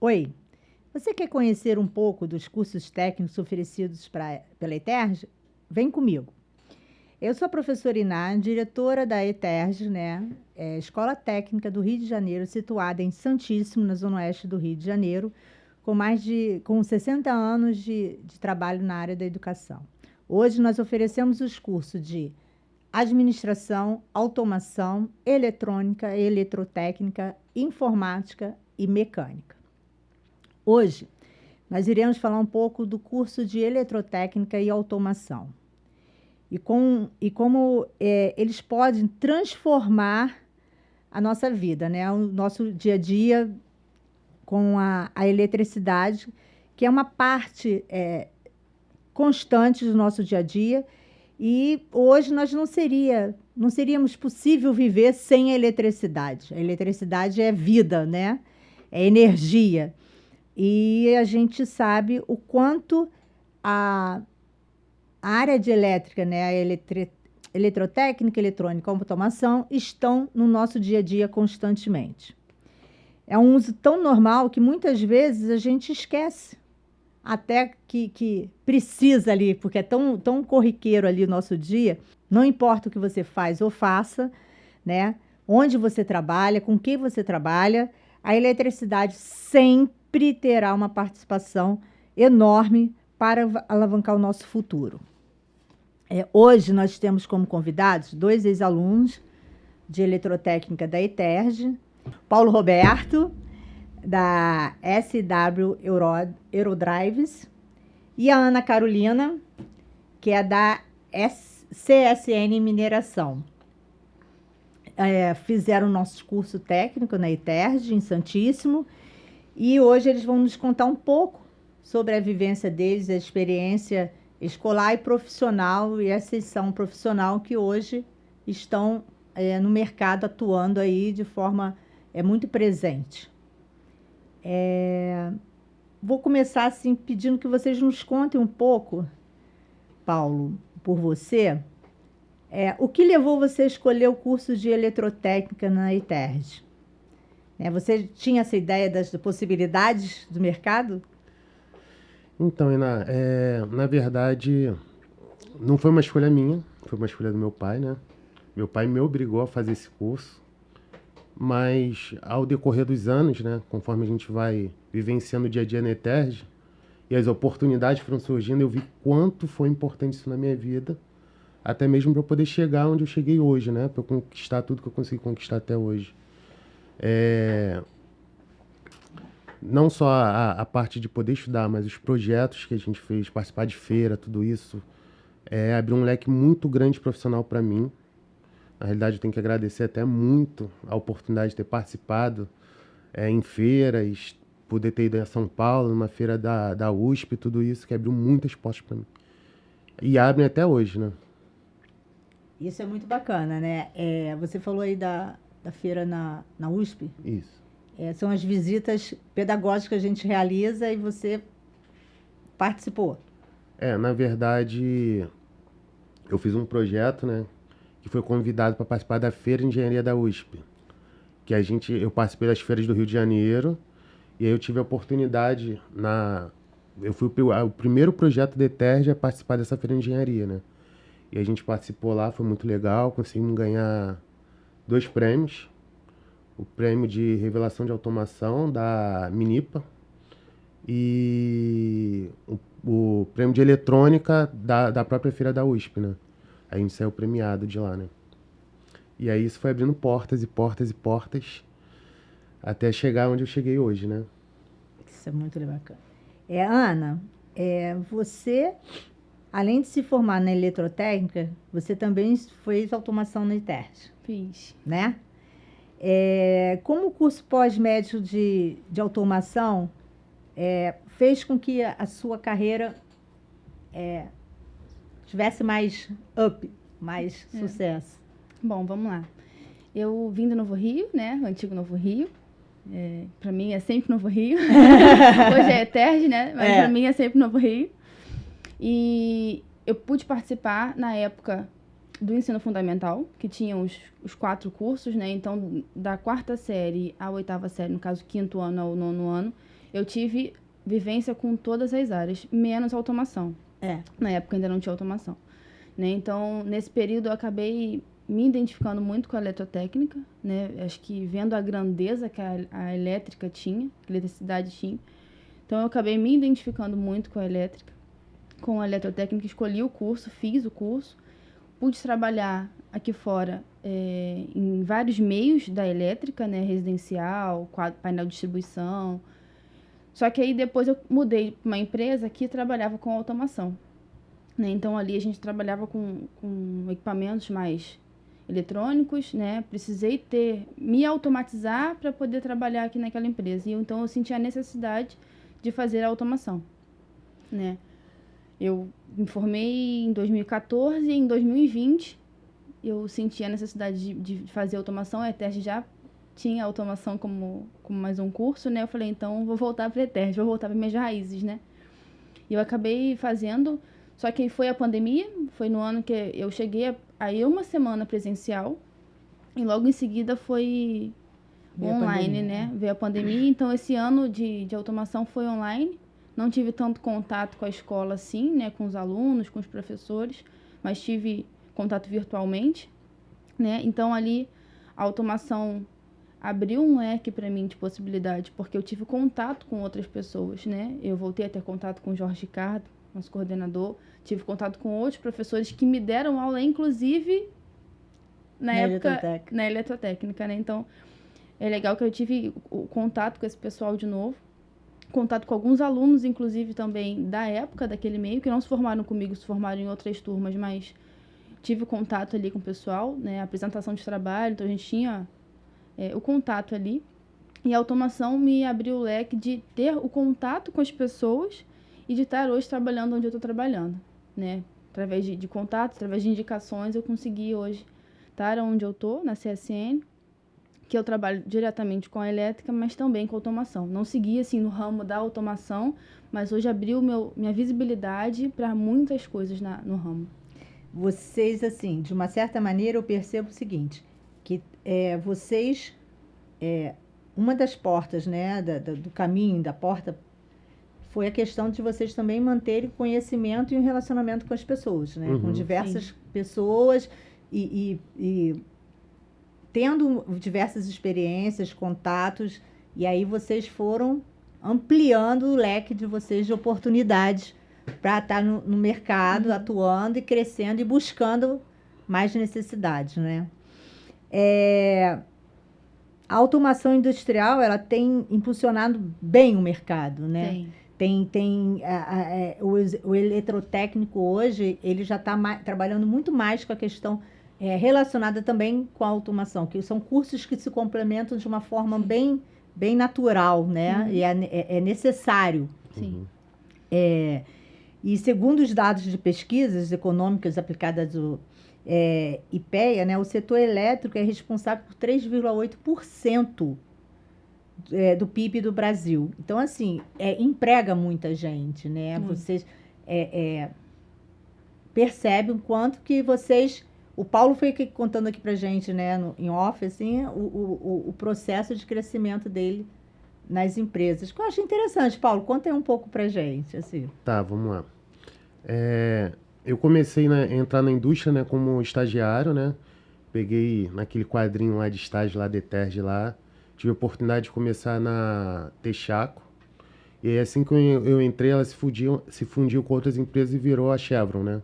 Oi, você quer conhecer um pouco dos cursos técnicos oferecidos pela ETERJ? Vem comigo. Eu sou a professora Iná, diretora da ETERJ, né? Escola Técnica do Rio de Janeiro, situada em Santíssimo, na zona oeste do Rio de Janeiro, com 60 anos de trabalho na área da educação. Hoje nós oferecemos os cursos de administração, automação, eletrônica, eletrotécnica, informática e mecânica. Hoje, nós iremos falar um pouco do curso de eletrotécnica e automação. E como eles podem transformar a nossa vida, né? O nosso dia a dia com a eletricidade, que é uma parte constante do nosso dia a dia. E hoje nós não seríamos possível viver sem a eletricidade. A eletricidade é vida, né? É energia. E a gente sabe o quanto a área de elétrica, né, a eletrotécnica, eletrônica, automação, estão no nosso dia a dia constantemente. É um uso tão normal que muitas vezes a gente esquece até que precisa ali, porque é tão corriqueiro ali o nosso dia. Não importa o que você faz ou faça, né, onde você trabalha, com quem você trabalha, a eletricidade sempre terá uma participação enorme para alavancar o nosso futuro. Hoje nós temos como convidados 2 ex-alunos de eletrotécnica da ETERJ, Paulo Roberto, da SW Eurodrives, e a Ana Carolina, que é da CSN Mineração. Fizeram o nosso curso técnico na ETERJ, em Santíssimo, e hoje eles vão nos contar um pouco sobre a vivência deles, a experiência escolar e profissional, e a exceção profissional que hoje estão no mercado atuando aí de forma muito presente. Vou começar assim pedindo que vocês nos contem um pouco, Paulo, por você, o que levou você a escolher o curso de eletrotécnica na ETERJ? Você tinha essa ideia das possibilidades do mercado? Então, Iná, na verdade, não foi uma escolha minha, foi uma escolha do meu pai, né? Meu pai me obrigou a fazer esse curso, mas ao decorrer dos anos, né, conforme a gente vai vivenciando o dia a dia na ETERJ, e as oportunidades foram surgindo, eu vi quanto foi importante isso na minha vida, até mesmo para eu poder chegar onde eu cheguei hoje, né? Para eu conquistar tudo que eu consegui conquistar até hoje. Não só a parte de poder estudar, mas os projetos que a gente fez, participar de feira, tudo isso, abriu um leque muito grande profissional para mim. Na realidade, eu tenho que agradecer até muito a oportunidade de ter participado em feiras, poder ter ido a São Paulo, numa feira da USP, tudo isso, que abriu muitas portas para mim. E abrem até hoje, né? Isso é muito bacana, né? Você falou aí da feira na USP? Isso. São as visitas pedagógicas que a gente realiza e você participou. Na verdade, eu fiz um projeto, né, que foi convidado para participar da Feira de Engenharia da USP. Eu participei das feiras do Rio de Janeiro, e aí eu tive a oportunidade eu fui o primeiro projeto da ETERJ a participar dessa Feira de Engenharia, né? E a gente participou lá, foi muito legal, conseguimos ganhar 2 prêmios. O prêmio de revelação de automação da Minipa e o prêmio de eletrônica da própria feira da USP, né? A gente saiu premiado de lá, né? E aí isso foi abrindo portas e portas e portas até chegar onde eu cheguei hoje, né? Isso é muito bacana. Ana, você, além de se formar na eletrotécnica, você também fez automação na ETERJ. Fiz. Né? Como o curso pós-médio de automação fez com que a sua carreira tivesse mais mais sucesso? Bom, vamos lá. Eu vim do Novo Rio, né? O antigo Novo Rio. Para mim é sempre Novo Rio. Hoje é ETERJ, né? Mas para mim é sempre Novo Rio. E eu pude participar na época do ensino fundamental, que tinha os 4 cursos, né? Então, da 4ª série à 8ª série, no caso, 5º ano ao 9º ano, eu tive vivência com todas as áreas, menos automação. Na época ainda não tinha automação, né? Então, nesse período eu acabei me identificando muito com a eletrotécnica, né? Acho que vendo a grandeza que a elétrica tinha, a eletricidade tinha. Então, eu acabei me identificando muito com a elétrica, com a eletrotécnica, escolhi o curso, fiz o curso, pude trabalhar aqui fora em vários meios da elétrica, né? Residencial, painel de distribuição. Só que aí depois eu mudei para uma empresa que trabalhava com automação, né? Então ali a gente trabalhava com equipamentos mais eletrônicos, né? Precisei me automatizar para poder trabalhar aqui naquela empresa. E então eu senti a necessidade de fazer a automação, né? Eu me formei em 2014 e em 2020 eu senti a necessidade de fazer automação. A ETERJ já tinha automação como mais um curso, né? Eu falei, então vou voltar para a ETERJ, vou voltar para minhas raízes, né? E eu acabei fazendo, só que foi a pandemia, foi no ano que eu cheguei aí uma semana presencial e logo em seguida foi online, né? Veio a pandemia, então esse ano de automação foi online. Não tive tanto contato com a escola assim, né? Com os alunos, com os professores, mas tive contato virtualmente, né? Então ali a automação abriu um leque para mim de possibilidades, porque eu tive contato com outras pessoas, né? Eu voltei a ter contato com o Jorge Ricardo, nosso coordenador, tive contato com outros professores que me deram aula, inclusive na época na eletrotécnica, né? Então, é legal que eu tive o contato com esse pessoal de novo, contato com alguns alunos, inclusive também da época daquele meio, que não se formaram comigo, se formaram em outras turmas, mas tive contato ali com o pessoal, né? Apresentação de trabalho, então a gente tinha o contato ali, e a automação me abriu o leque de ter o contato com as pessoas e de estar hoje trabalhando onde eu estou trabalhando, né? Através de contatos, através de indicações, eu consegui hoje estar onde eu estou, na CSN, que eu trabalho diretamente com a elétrica, mas também com automação. Não segui, assim, no ramo da automação, mas hoje abriu minha visibilidade para muitas coisas no ramo. Vocês, assim, de uma certa maneira, eu percebo o seguinte, que vocês, uma das portas, né, do caminho, da porta, foi a questão de vocês também manterem conhecimento e um relacionamento com as pessoas, né, com diversas pessoas e tendo diversas experiências, contatos, e aí vocês foram ampliando o leque de vocês de oportunidades para estar no mercado, atuando e crescendo e buscando mais necessidades, né? A automação industrial, ela tem impulsionado bem o mercado, né? O eletrotécnico hoje, ele já está trabalhando muito mais com a questão relacionada também com a automação, que são cursos que se complementam de uma forma bem natural, né? E é necessário. Sim. E segundo os dados de pesquisas econômicas aplicadas do IPEA, né, o setor elétrico é responsável por 3,8% do PIB do Brasil. Então, assim, emprega muita gente, né? Vocês percebem o quanto que vocês... O Paulo foi contando aqui pra gente, né, em off, assim, o processo de crescimento dele nas empresas. Que eu acho interessante. Paulo, conta aí um pouco pra gente, assim. Tá, vamos lá. Eu comecei a entrar na indústria, né, como estagiário, né? Peguei naquele quadrinho lá de estágio lá da ETERJ lá. Tive a oportunidade de começar na Texaco. E aí, assim que eu entrei, ela se fundiu com outras empresas e virou a Chevron, né?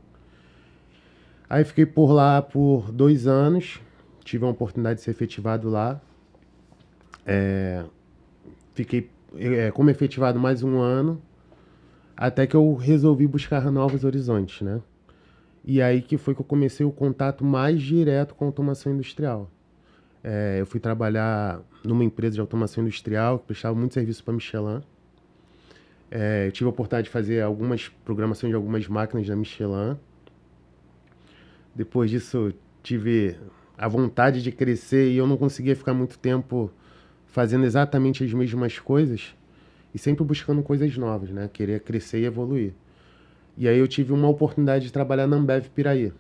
Aí fiquei por lá por 2 anos. Tive a oportunidade de ser efetivado lá. Fiquei como efetivado mais 1 ano. Até que eu resolvi buscar novos horizontes, né? E aí que foi que eu comecei o contato mais direto com a automação industrial. Eu fui trabalhar numa empresa de automação industrial que prestava muito serviço para Michelin. Eu tive a oportunidade de fazer algumas programações de algumas máquinas da Michelin. Depois disso, tive a vontade de crescer e eu não conseguia ficar muito tempo fazendo exatamente as mesmas coisas e sempre buscando coisas novas, né? Querer crescer e evoluir. E aí eu tive uma oportunidade de trabalhar na Ambev Piraí.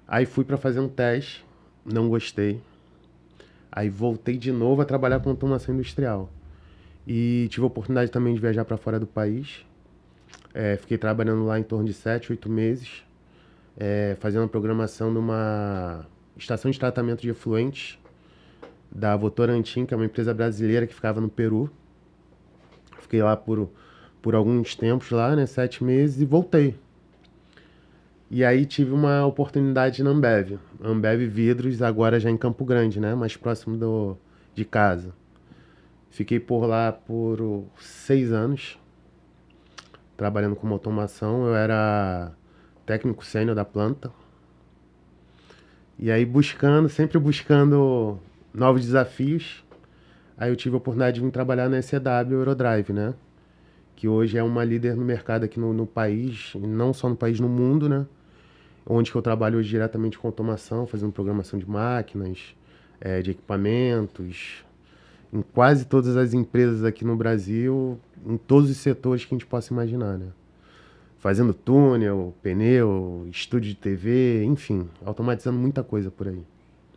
Aí fui para fazer um teste, não gostei. Aí voltei de novo a trabalhar com automação industrial. E tive a oportunidade também de viajar para fora do país. Fiquei trabalhando lá em torno de 7, 8 meses, fazendo a programação numa estação de tratamento de efluentes da Votorantim, que é uma empresa brasileira que ficava no Peru. Fiquei lá por alguns tempos lá, né, 7 meses, e voltei. E aí tive uma oportunidade na Ambev. Ambev Vidros, agora já em Campo Grande, né, mais próximo de casa. Fiquei por lá por 6 anos, trabalhando com automação. Eu era técnico sênior da planta. E aí sempre buscando novos desafios. Aí eu tive a oportunidade de vir trabalhar na ECW Eurodrive, né? Que hoje é uma líder no mercado aqui no país, e não só no país, no mundo, né? Onde que eu trabalho hoje diretamente com automação, fazendo programação de máquinas, de equipamentos, em quase todas as empresas aqui no Brasil, em todos os setores que a gente possa imaginar, né? Fazendo túnel, pneu, estúdio de TV, enfim, automatizando muita coisa por aí.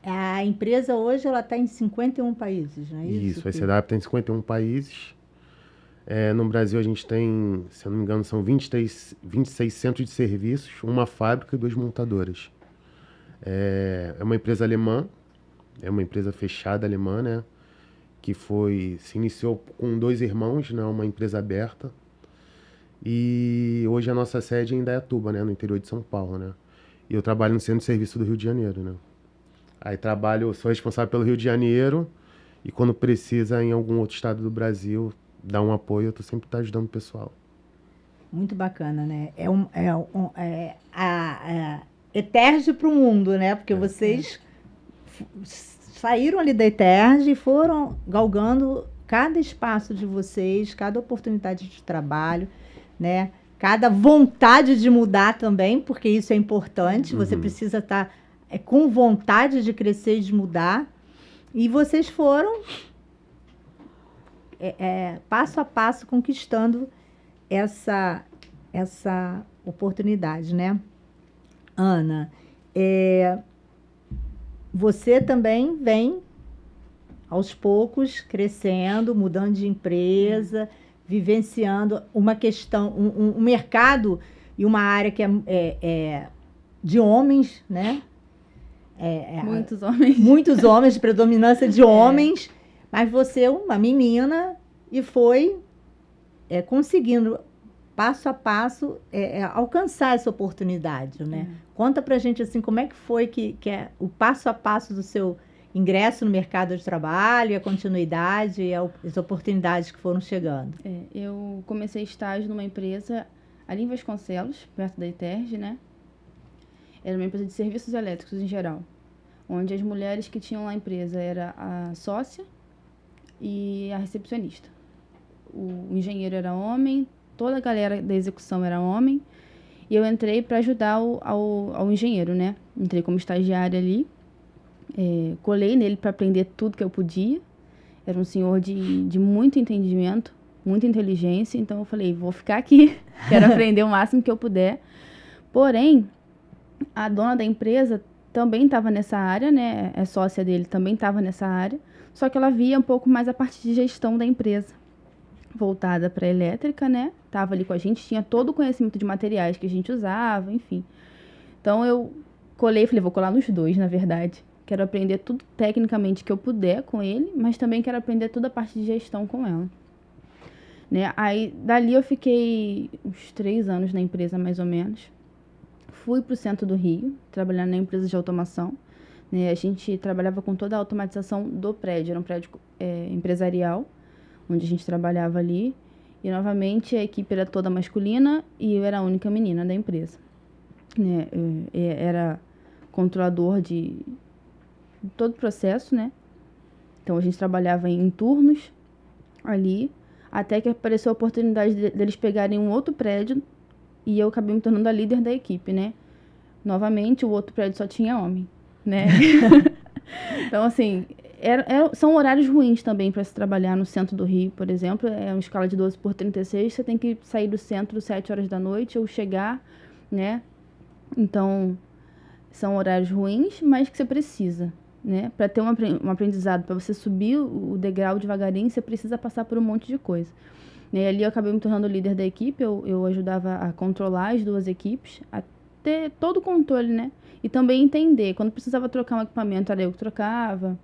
A empresa hoje ela está em 51 países, não é isso? Isso, a ECW está em 51 países. No Brasil a gente tem, se eu não me engano, são 26 centros de serviços, uma fábrica e 2 montadoras. É uma empresa alemã, é uma empresa fechada alemã, né? Que se iniciou com 2 irmãos, né? Uma empresa aberta. E hoje a nossa sede é em Indaiatuba, né? No interior de São Paulo, né? E eu trabalho no Centro de Serviço do Rio de Janeiro, né? Aí sou responsável pelo Rio de Janeiro, e quando precisa em algum outro estado do Brasil dar um apoio, eu tô sempre ajudando o pessoal. Muito bacana, né? A ETERJ para o mundo, né? Porque vocês saíram ali da ETERJ e foram galgando cada espaço de vocês, cada oportunidade de trabalho, né? Cada vontade de mudar também, porque isso é importante. Você precisa estar com vontade de crescer e de mudar. E vocês foram passo a passo conquistando essa oportunidade, né? Ana, você também vem aos poucos crescendo, mudando de empresa, vivenciando uma questão, um mercado e uma área que é de homens, né? Muitos homens. Muitos homens, predominância de homens, mas você é uma menina e foi conseguindo, passo a passo, alcançar essa oportunidade, né? Conta pra gente, assim, como é que foi que é o passo a passo do seu ingresso no mercado de trabalho, a continuidade e as oportunidades que foram chegando. Eu comecei estágio numa empresa ali em Vasconcelos, perto da ETERJ, né? Era uma empresa de serviços elétricos em geral, onde as mulheres que tinham lá a empresa era a sócia e a recepcionista. O engenheiro era homem, toda a galera da execução era homem, e eu entrei para ajudar ao engenheiro, né? Entrei como estagiária ali, colei nele para aprender tudo que eu podia. Era um senhor de muito entendimento, muita inteligência, então eu falei, vou ficar aqui, quero aprender o máximo que eu puder. Porém, a dona da empresa também estava nessa área, né? A sócia dele também estava nessa área, só que ela via um pouco mais a parte de gestão da empresa, voltada para a elétrica, né? Tava ali com a gente, tinha todo o conhecimento de materiais que a gente usava, enfim. Então eu colei, falei, vou colar nos dois, na verdade. Quero aprender tudo tecnicamente que eu puder com ele, mas também quero aprender toda a parte de gestão com ela. Né? Aí, dali eu fiquei uns 3 anos na empresa, mais ou menos. Fui para o centro do Rio, trabalhando na empresa de automação. Né? A gente trabalhava com toda a automatização do prédio, era um prédio empresarial, onde a gente trabalhava ali. E, novamente, a equipe era toda masculina e eu era a única menina da empresa. Né? Era controlador de todo o processo, né? Então, a gente trabalhava em turnos ali, até que apareceu a oportunidade deles pegarem um outro prédio e eu acabei me tornando a líder da equipe, né? Novamente, o outro prédio só tinha homem, né? Então, assim, são horários ruins também para se trabalhar no centro do Rio, por exemplo. É uma escala de 12/36, você tem que sair do centro às 7 horas da noite ou chegar, né? Então, são horários ruins, mas que você precisa, né? Para ter um aprendizado, para você subir o degrau devagarinho, você precisa passar por um monte de coisa. E ali eu acabei me tornando líder da equipe, eu ajudava a controlar as duas equipes, a ter todo o controle, né? E também entender, quando precisava trocar um equipamento, era eu que trocava.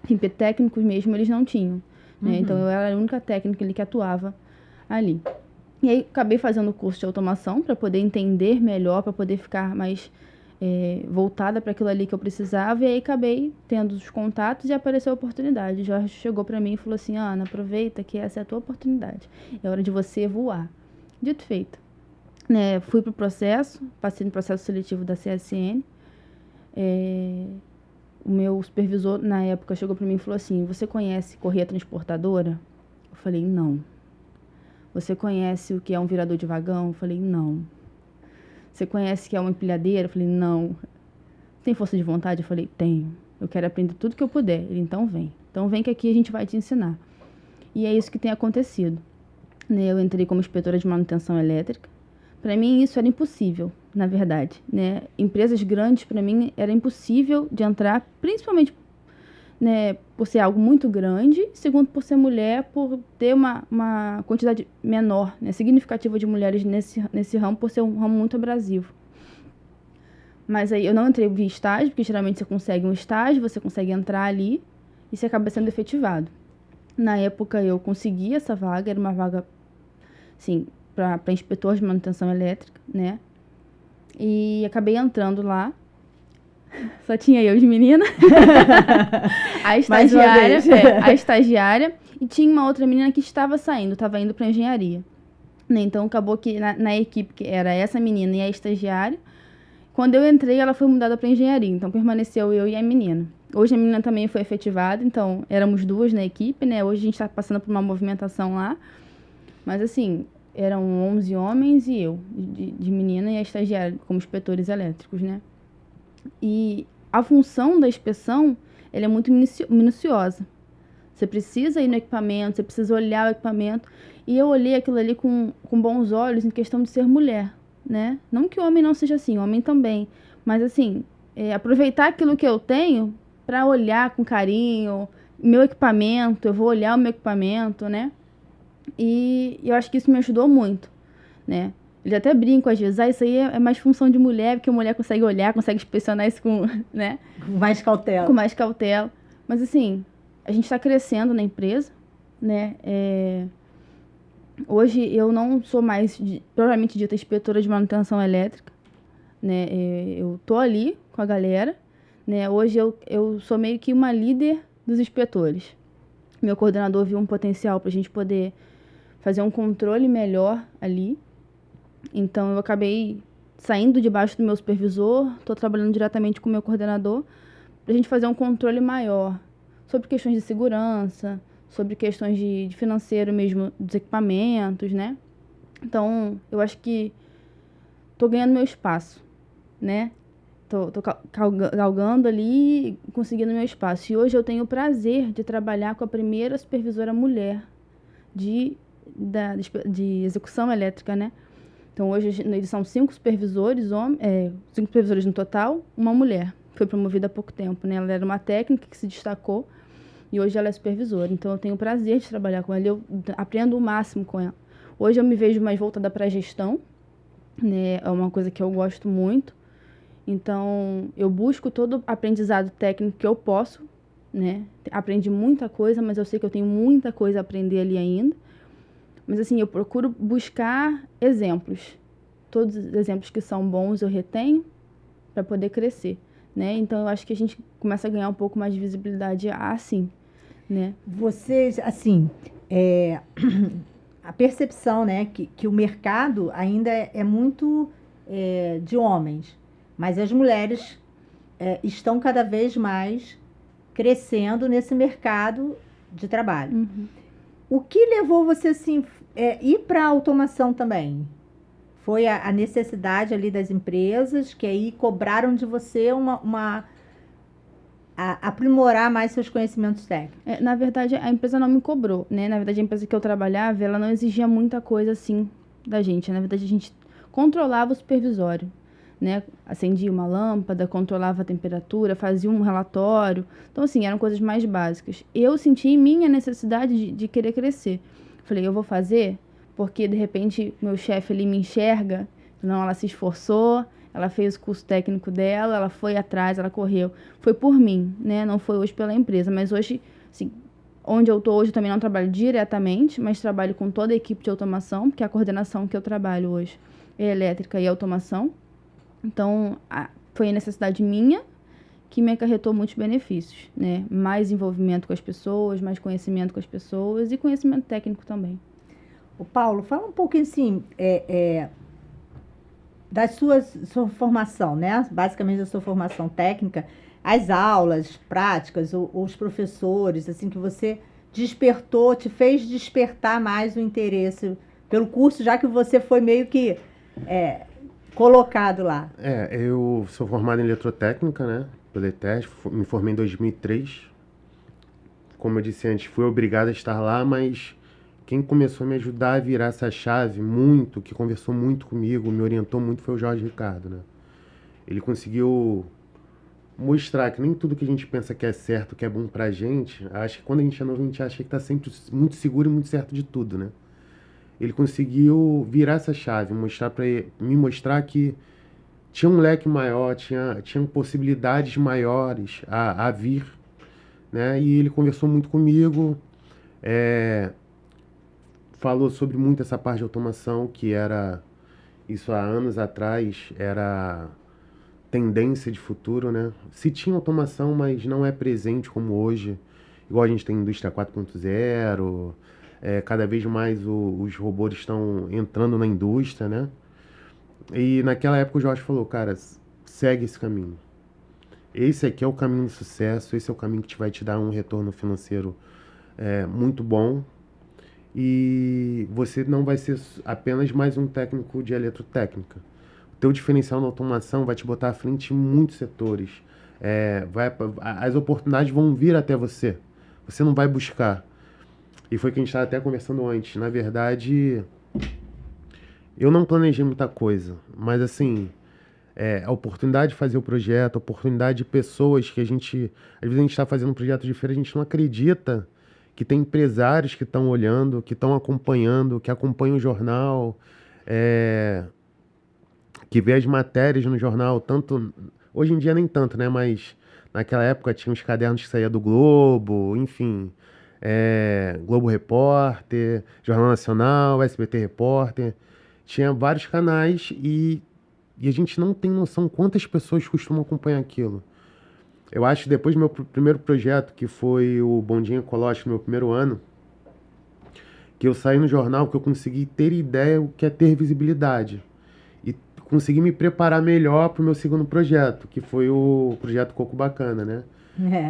Enfim, técnicos mesmo, eles não tinham, né? Então eu era a única técnica ali que atuava ali. E aí acabei fazendo o curso de automação para poder entender melhor, para poder ficar mais voltada para aquilo ali que eu precisava. E aí acabei tendo os contatos e apareceu a oportunidade. O Jorge chegou para mim e falou assim: Ana, aproveita que essa é a tua oportunidade. É hora de você voar. Dito e feito. Né, fui para o processo, passei no processo seletivo da CSN. O meu supervisor, na época, chegou para mim e falou assim: você conhece correia transportadora? Eu falei: não. Você conhece o que é um virador de vagão? Eu falei: não. Você conhece o que é uma empilhadeira? Eu falei: não. Tem força de vontade? Eu falei: tenho. Eu quero aprender tudo que eu puder. Ele: então vem. Então vem que aqui a gente vai te ensinar. E é isso que tem acontecido. Né, eu entrei como inspetora de manutenção elétrica. Para mim isso era impossível, na verdade, né? Empresas grandes, para mim, era impossível de entrar, principalmente, né, por ser algo muito grande, segundo, por ser mulher, por ter uma quantidade menor, né, significativa de mulheres nesse ramo, por ser um ramo muito abrasivo. Mas aí eu não entrei via estágio, porque geralmente você consegue um estágio, você consegue entrar ali e você acaba sendo efetivado. Na época eu consegui essa vaga, era uma vaga, assim, para inspetor de manutenção elétrica, né? E acabei entrando lá. Só tinha eu de menina. A estagiária. E tinha uma outra menina que estava indo para engenharia. Né? Então acabou que na equipe, que era essa menina e a estagiária, quando eu entrei, ela foi mudada para engenharia. Então permaneceu eu e a menina. Hoje a menina também foi efetivada, então éramos duas na equipe, né? Hoje a gente está passando por uma movimentação lá. Mas assim, eram 11 homens e eu, de menina, e a estagiária, como inspetores elétricos, né? E a função da inspeção, ela é muito minuciosa. Você precisa ir no equipamento, você precisa olhar o equipamento. E eu olhei aquilo ali com bons olhos em questão de ser mulher, né? Não que o homem não seja assim, o homem também. Mas assim, aproveitar aquilo que eu tenho para olhar com carinho, meu equipamento, eu vou olhar o meu equipamento, né? E eu acho que isso me ajudou muito, né? Eles até brincam às vezes, isso aí é mais função de mulher, porque a mulher consegue olhar, consegue inspecionar isso com, né? Com mais cautela. Com mais cautela. Mas assim, a gente está crescendo na empresa, né? Hoje eu não sou mais, propriamente dita, inspetora de manutenção elétrica, né? Eu tô ali com a galera, né? Hoje eu sou meio que uma líder dos inspetores. Meu coordenador viu um potencial para a gente poder fazer um controle melhor ali. Então, eu acabei saindo debaixo do meu supervisor, estou trabalhando diretamente com o meu coordenador, para a gente fazer um controle maior sobre questões de segurança, sobre questões de financeiro mesmo, dos equipamentos, né? Então, eu acho que estou ganhando meu espaço, né? Tô galgando ali, conseguindo meu espaço. E hoje eu tenho o prazer de trabalhar com a primeira supervisora mulher de execução elétrica, né? Então, hoje eles são 5 supervisores, 5 supervisores no total, uma mulher. Foi promovida há pouco tempo, né? Ela era uma técnica que se destacou e hoje ela é supervisora. Então, eu tenho o prazer de trabalhar com ela, eu aprendo o máximo com ela. Hoje eu me vejo mais voltada para a gestão, né? É uma coisa que eu gosto muito. Então, eu busco todo o aprendizado técnico que eu posso, né? Aprendi muita coisa, mas eu sei que eu tenho muita coisa a aprender ali ainda. Mas, assim, eu procuro buscar exemplos. Todos os exemplos que são bons eu retenho para poder crescer, né? Então, eu acho que a gente começa a ganhar um pouco mais de visibilidade assim, né? Vocês, assim, a percepção, né, que o mercado ainda é muito de homens, mas as mulheres estão cada vez mais crescendo nesse mercado de trabalho. Uhum. O que levou você, assim, ir para a automação também? Foi a necessidade ali das empresas, que aí cobraram de você aprimorar mais seus conhecimentos técnicos? Na verdade, a empresa não me cobrou, né? Na verdade, a empresa que eu trabalhava, ela não exigia muita coisa, assim, da gente. Na verdade, a gente controlava o supervisório, né? Acendia uma lâmpada, controlava a temperatura, fazia um relatório. Então, assim, eram coisas mais básicas. Eu senti em mim a necessidade de querer crescer. Falei, eu vou fazer porque, de repente, meu chefe ali me enxerga. Não, ela se esforçou, ela fez o curso técnico dela, ela foi atrás, ela correu. Foi por mim, né? Não foi hoje pela empresa. Mas hoje, assim, onde eu estou hoje, eu também não trabalho diretamente, mas trabalho com toda a equipe de automação, porque a coordenação que eu trabalho hoje é elétrica e automação. Então, foi a necessidade minha que me acarretou muitos benefícios, né? Mais envolvimento com as pessoas, mais conhecimento com as pessoas e conhecimento técnico também. O Paulo, fala um pouquinho assim, da sua formação, né? Basicamente da sua formação técnica, as aulas práticas, os professores, assim, que você despertou, te fez despertar mais o interesse pelo curso, já que você foi meio que colocado lá. Eu sou formado em eletrotécnica, né? Pela ETERJ, me formei em 2003. Como eu disse antes, fui obrigado a estar lá, mas quem começou a me ajudar a virar essa chave muito, que conversou muito comigo, me orientou muito, foi o Jorge Ricardo, né? Ele conseguiu mostrar que nem tudo que a gente pensa que é certo, que é bom pra gente, acho que quando a gente é novo, a gente acha que tá sempre muito seguro e muito certo de tudo, né? Ele conseguiu virar essa chave, me mostrar que tinha um leque maior, tinha possibilidades maiores a vir, né? E ele conversou muito comigo, falou sobre muito essa parte de automação, que era, isso há anos atrás, era tendência de futuro, né? Se tinha automação, mas não é presente como hoje, igual a gente tem indústria 4.0, cada vez mais os robôs estão entrando na indústria, né? E naquela época o Jorge falou, cara, segue esse caminho. Esse aqui é o caminho do sucesso, esse é o caminho que vai te dar um retorno financeiro muito bom. E você não vai ser apenas mais um técnico de eletrotécnica. O teu diferencial na automação vai te botar à frente em muitos setores. As oportunidades vão vir até você. Você não vai buscar. E foi o que a gente estava até conversando antes. Na verdade, eu não planejei muita coisa. Mas, assim, a oportunidade de fazer o projeto, a oportunidade de pessoas que a gente... Às vezes a gente está fazendo um projeto de feira, a gente não acredita que tem empresários que estão olhando, que estão acompanhando, que acompanham o jornal, que vê as matérias no jornal, tanto... Hoje em dia nem tanto, né? Mas naquela época tinha os cadernos que saía do Globo, enfim... Globo Repórter, Jornal Nacional, SBT Repórter, tinha vários canais e a gente não tem noção quantas pessoas costumam acompanhar aquilo. Eu acho que depois do meu primeiro projeto, que foi o Bondinho Ecológico, no meu primeiro ano, que eu saí no jornal, que eu consegui ter ideia o que é ter visibilidade e consegui me preparar melhor para o meu segundo projeto, que foi o projeto Coco Bacana, né?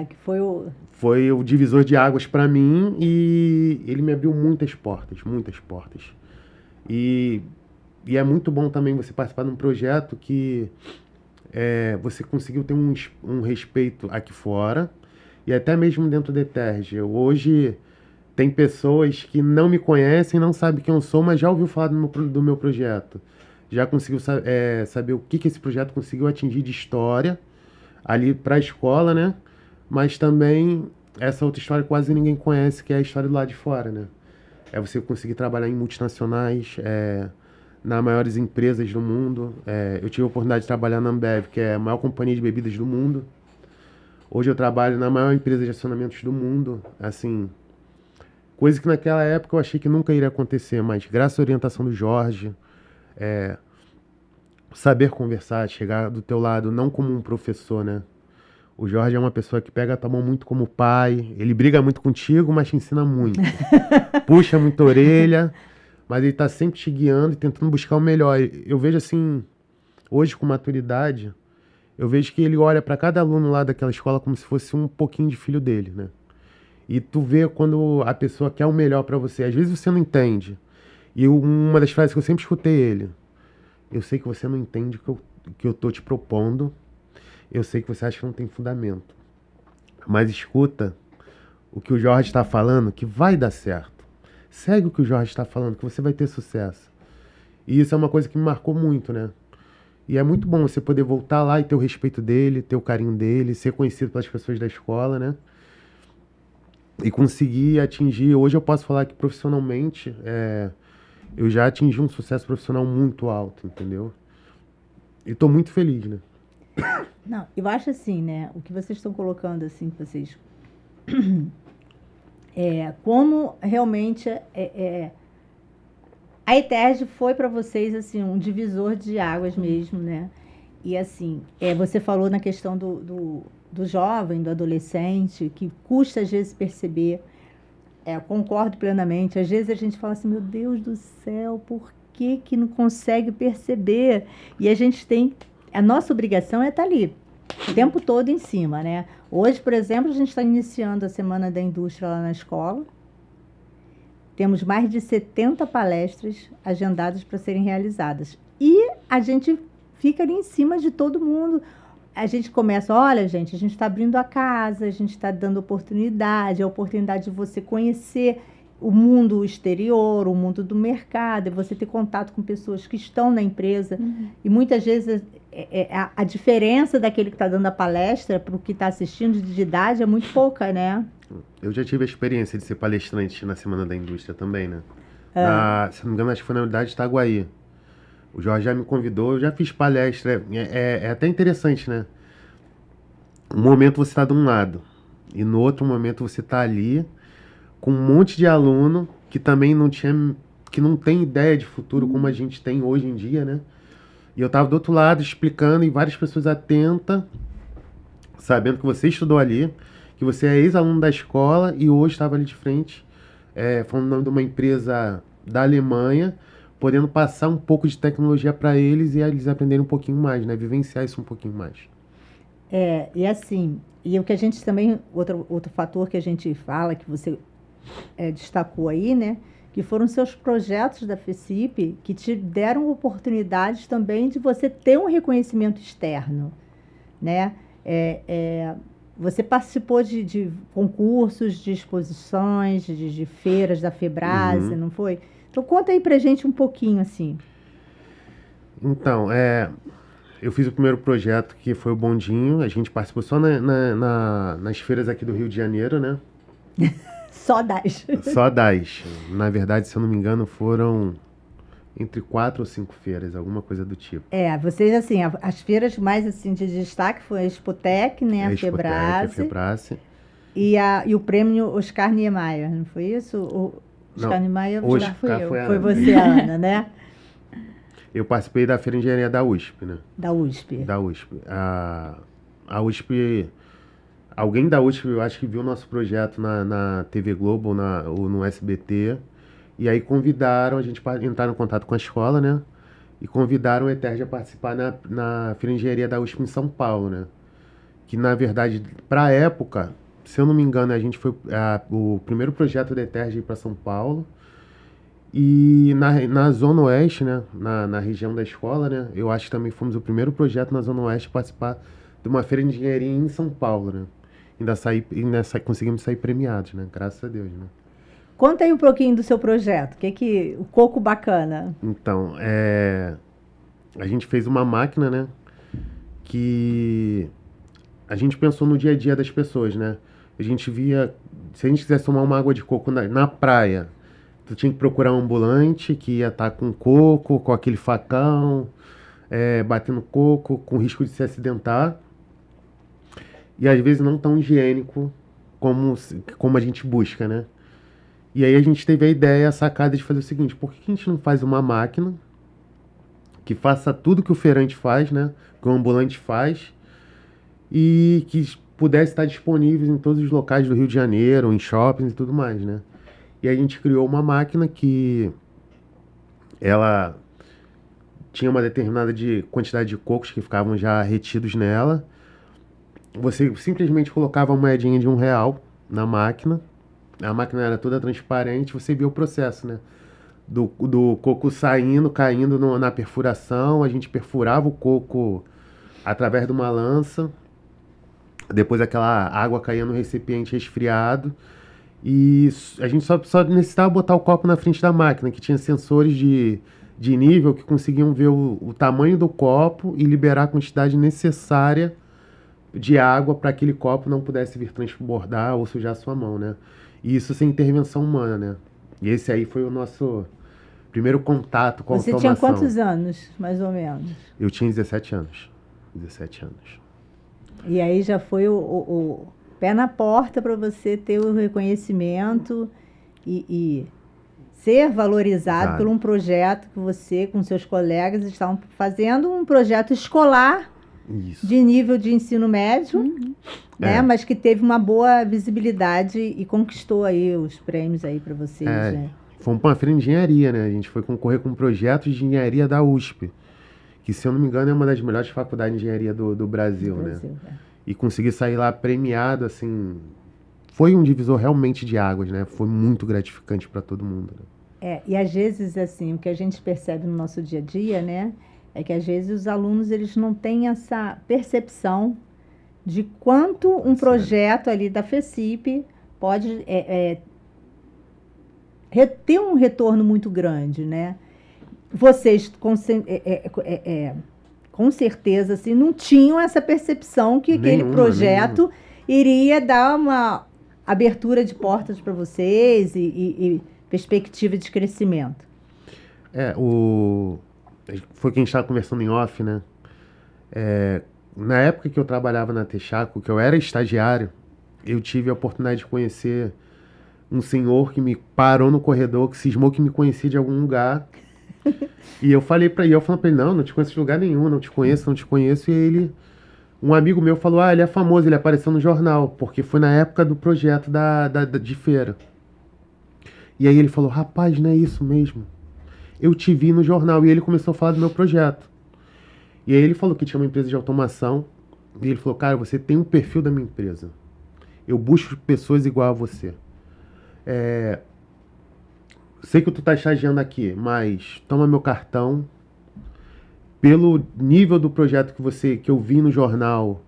Que foi o divisor de águas para mim e ele me abriu muitas portas, muitas portas. E é muito bom também você participar de um projeto que você conseguiu ter um respeito aqui fora e até mesmo dentro da ETERJ. Hoje tem pessoas que não me conhecem, não sabem quem eu sou, mas já ouviu falar do meu projeto. Já conseguiu saber o que esse projeto conseguiu atingir de história ali para a escola, né? Mas também essa outra história quase ninguém conhece, que é a história do lado de fora, né? É você conseguir trabalhar em multinacionais, nas maiores empresas do mundo. Eu tive a oportunidade de trabalhar na Ambev, que é a maior companhia de bebidas do mundo. Hoje eu trabalho na maior empresa de acionamentos do mundo. Assim, coisa que naquela época eu achei que nunca iria acontecer, mas graças à orientação do Jorge, saber conversar, chegar do teu lado, não como um professor, né? O Jorge é uma pessoa que pega a tua mão muito como pai. Ele briga muito contigo, mas te ensina muito. Puxa muita orelha, mas ele tá sempre te guiando e tentando buscar o melhor. Eu vejo assim, hoje com maturidade, eu vejo que ele olha para cada aluno lá daquela escola como se fosse um pouquinho de filho dele, né? E tu vê quando a pessoa quer o melhor para você. Às vezes você não entende. E uma das frases que eu sempre escutei ele: eu sei que você não entende o que eu tô te propondo. Eu sei que você acha que não tem fundamento. Mas escuta o que o Jorge está falando, que vai dar certo. Segue o que o Jorge está falando, que você vai ter sucesso. E isso é uma coisa que me marcou muito, né? E é muito bom você poder voltar lá e ter o respeito dele, ter o carinho dele, ser conhecido pelas pessoas da escola, né? E conseguir atingir. Hoje eu posso falar que profissionalmente eu já atingi um sucesso profissional muito alto, entendeu? E tô muito feliz, né? Não, eu acho assim, né? O que vocês estão colocando, assim, que vocês. Como realmente a ETERJ foi para vocês, assim, um divisor de águas mesmo, né? E, assim, você falou na questão do jovem, do adolescente, que custa, às vezes, perceber. Concordo plenamente. Às vezes a gente fala assim, meu Deus do céu, por que que não consegue perceber? E a gente tem... A nossa obrigação é estar ali, o tempo todo em cima, né? Hoje, por exemplo, a gente está iniciando a Semana da Indústria lá na escola. Temos mais de 70 palestras agendadas para serem realizadas. E a gente fica ali em cima de todo mundo. A gente começa, olha, gente, a gente está abrindo a casa, a gente está dando oportunidade, a oportunidade de você conhecer o mundo exterior, o mundo do mercado, você ter contato com pessoas que estão na empresa. E muitas vezes a diferença daquele que está dando a palestra para o que está assistindo de idade é muito pouca, né? Eu já tive a experiência de ser palestrante na Semana da Indústria também, né? Se não me engano, acho que foi na unidade de Itaguaí. O Jorge já me convidou, eu já fiz palestra. É até interessante, né? Um momento você está de um lado, e no outro momento você está ali com um monte de aluno que também que não tem ideia de futuro como a gente tem hoje em dia, né? E eu estava do outro lado explicando, e várias pessoas atentas, sabendo que você estudou ali, que você é ex-aluno da escola e hoje estava ali de frente, falando o nome de uma empresa da Alemanha, podendo passar um pouco de tecnologia para eles e eles aprenderem um pouquinho mais, né? Vivenciar isso um pouquinho mais. E assim, e o que a gente também, outro fator que a gente fala, que você destacou aí, né? Que foram seus projetos da FECIP que te deram oportunidades também de você ter um reconhecimento externo, né? Você participou de concursos, de exposições, de feiras da FEBRASE, não foi? Então conta aí pra gente um pouquinho, assim. Então, eu fiz o primeiro projeto que foi o Bondinho, a gente participou só nas feiras aqui do Rio de Janeiro, né? Só 10. Só 10. Na verdade, se eu não me engano, foram entre 4 ou 5 feiras, alguma coisa do tipo. Vocês, assim, as feiras mais assim, de destaque foi a Expotec, né? A FEBRASE. E o prêmio Oscar Niemeyer, não foi isso? O Oscar Niemeyer foi você, Ana, né? Eu participei da Feira de Engenharia da USP, né? Da USP. Da USP. A USP... Alguém da USP, eu acho que viu o nosso projeto na TV Globo ou no SBT. E aí convidaram a gente para entrar em contato com a escola, né? E convidaram o ETERJ a participar na Feira de Engenharia da USP em São Paulo, né? Que, na verdade, para a época, se eu não me engano, a gente foi o primeiro projeto da ETERJ ir para São Paulo. E na Zona Oeste, né? Na região da escola, né? Eu acho que também fomos o primeiro projeto na Zona Oeste a participar de uma feira de engenharia em São Paulo, né? Ainda conseguimos sair premiados, né? Graças a Deus, né? Conta aí um pouquinho do seu projeto. O Coco Bacana? Então, a gente fez uma máquina, né? Que a gente pensou no dia a dia das pessoas, né? A gente via... Se a gente quisesse tomar uma água de coco na praia, tu tinha que procurar um ambulante que ia estar com coco, com aquele facão, batendo coco, com risco de se acidentar. E às vezes não tão higiênico como a gente busca, né? E aí a gente teve a ideia, a sacada de fazer o seguinte: por que a gente não faz uma máquina que faça tudo que o feirante faz, né? Que o ambulante faz, e que pudesse estar disponível em todos os locais do Rio de Janeiro, em shoppings e tudo mais, né? E aí a gente criou uma máquina que ela tinha uma determinada quantidade de cocos que ficavam já retidos nela. Você simplesmente colocava uma moedinha de R$1 na máquina. A máquina era toda transparente, você via o processo, né? Do coco caindo na perfuração. A gente perfurava o coco através de uma lança. Depois aquela água caía no recipiente resfriado. E a gente só necessitava botar o copo na frente da máquina, que tinha sensores de de nível que conseguiam ver o tamanho do copo e liberar a quantidade necessária de água para que aquele copo não pudesse vir transbordar ou sujar sua mão, né? E isso sem intervenção humana, né? E esse aí foi o nosso primeiro contato com a automação. Você tinha quantos anos, mais ou menos? Eu tinha 17 anos. 17 anos. E aí já foi o pé na porta para você ter o reconhecimento e ser valorizado por um projeto que você, com seus colegas, estavam fazendo, um projeto escolar de nível de ensino médio, né? Mas que teve uma boa visibilidade e conquistou aí os prêmios aí para vocês, né? Fomos para uma feira de engenharia, né? A gente foi concorrer com um projeto de engenharia da USP, que, se eu não me engano, é uma das melhores faculdades de engenharia do Brasil, né? E conseguir sair lá premiado, assim, foi um divisor realmente de águas, né? Foi muito gratificante para todo mundo, né? E às vezes, assim, o que a gente percebe no nosso dia a dia, né? É que às vezes os alunos, eles não têm essa percepção de quanto um projeto ali da FECIP pode ter um retorno muito grande, né? Vocês, com certeza, assim, não tinham essa percepção que aquele projeto iria dar uma abertura de portas para vocês e perspectiva de crescimento. Foi o que a gente estava conversando em off, né? Na época que eu trabalhava na Texaco, que eu era estagiário, eu tive a oportunidade de conhecer um senhor que me parou no corredor, que cismou que me conhecia de algum lugar. E eu falei para ele, não te conheço de lugar nenhum, não te conheço. E ele, um amigo meu falou, ele é famoso, ele apareceu no jornal, porque foi na época do projeto de feira. E aí ele falou, rapaz, não é isso mesmo? Eu te vi no jornal. E ele começou a falar do meu projeto. E aí ele falou que tinha uma empresa de automação. E ele falou, cara, você tem um perfil da minha empresa. Eu busco pessoas igual a você. Sei que tu tá estagiando aqui, mas toma meu cartão. Pelo nível do projeto que eu vi no jornal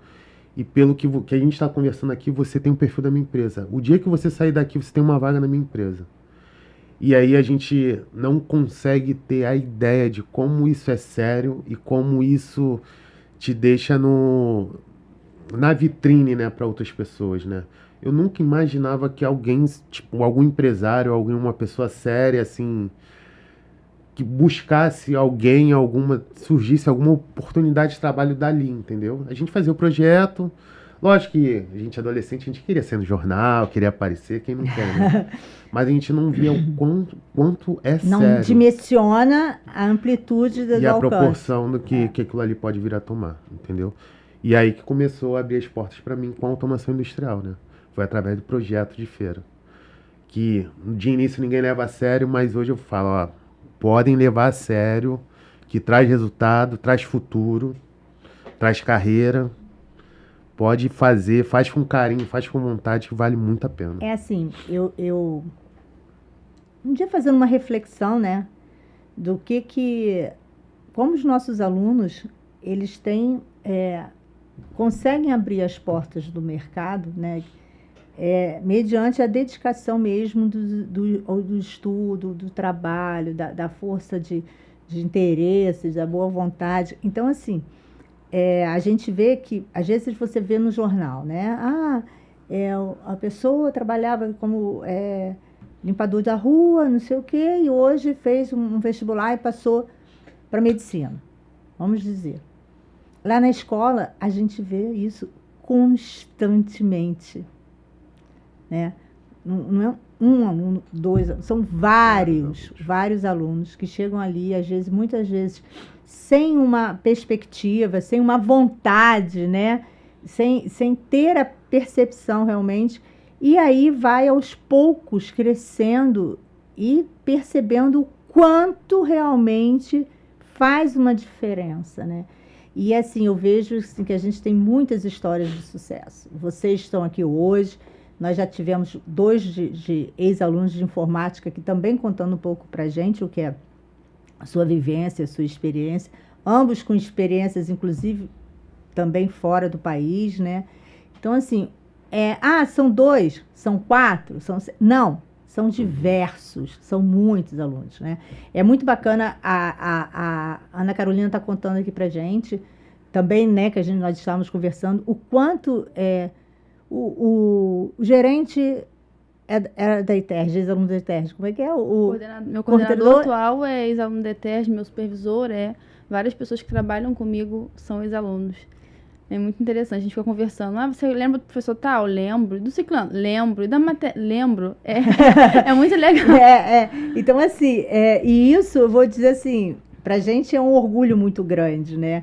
e pelo que a gente está conversando aqui, você tem um perfil da minha empresa. O dia que você sair daqui, você tem uma vaga na minha empresa. E aí a gente não consegue ter a ideia de como isso é sério e como isso te deixa na vitrine, né, para outras pessoas, né? Eu nunca imaginava que alguém, tipo, algum empresário, uma pessoa séria, assim, que buscasse surgisse alguma oportunidade de trabalho dali, entendeu? A gente fazia o projeto, lógico que a gente adolescente, a gente queria ser no jornal, queria aparecer, quem não quer, né? Mas a gente não via o quanto é sério. Não dimensiona a amplitude do alcance. E a proporção do que aquilo ali pode vir a tomar, entendeu? E aí que começou a abrir as portas para mim com a automação industrial, né? Foi através do projeto de feira. Que de início ninguém leva a sério, mas hoje eu falo, podem levar a sério, que traz resultado, traz futuro, traz carreira. Pode fazer, faz com carinho, faz com vontade, que vale muito a pena. É assim, eu um dia fazendo uma reflexão, né, do como os nossos alunos, eles conseguem abrir as portas do mercado, né, mediante a dedicação mesmo do estudo, do trabalho, da força de interesses, da boa vontade. Então, assim, a gente vê que, às vezes você vê no jornal, né? A pessoa trabalhava como limpador da rua, não sei o quê, e hoje fez um vestibular e passou para medicina, vamos dizer. Lá na escola, a gente vê isso constantemente, né? Não é um aluno, dois, são vários alunos que chegam ali, muitas vezes, sem uma perspectiva, sem uma vontade, né? Sem ter a percepção realmente, e aí vai aos poucos crescendo e percebendo o quanto realmente faz uma diferença, né? E assim, eu vejo assim, que a gente tem muitas histórias de sucesso. Vocês estão aqui hoje, nós já tivemos 2 de ex-alunos de informática que também contando um pouco para a gente o que é a sua vivência, a sua experiência, ambos com experiências, inclusive, também fora do país, né? Então, assim, são 2, são 4, não, são diversos, são muitos alunos, né? É muito bacana, a Ana Carolina está contando aqui para gente, também, né, que nós estávamos conversando, o quanto o gerente era da ETERJ, ex-aluno da ETERJ, como é que é? Meu coordenador atual é ex-aluno da ETERJ, meu supervisor várias pessoas que trabalham comigo são ex-alunos. É muito interessante, a gente fica conversando. Você lembra do professor tal? Lembro. Do ciclano? Lembro. E da matéria? Lembro. É muito legal. Então, assim, e isso, eu vou dizer assim, pra gente é um orgulho muito grande, né?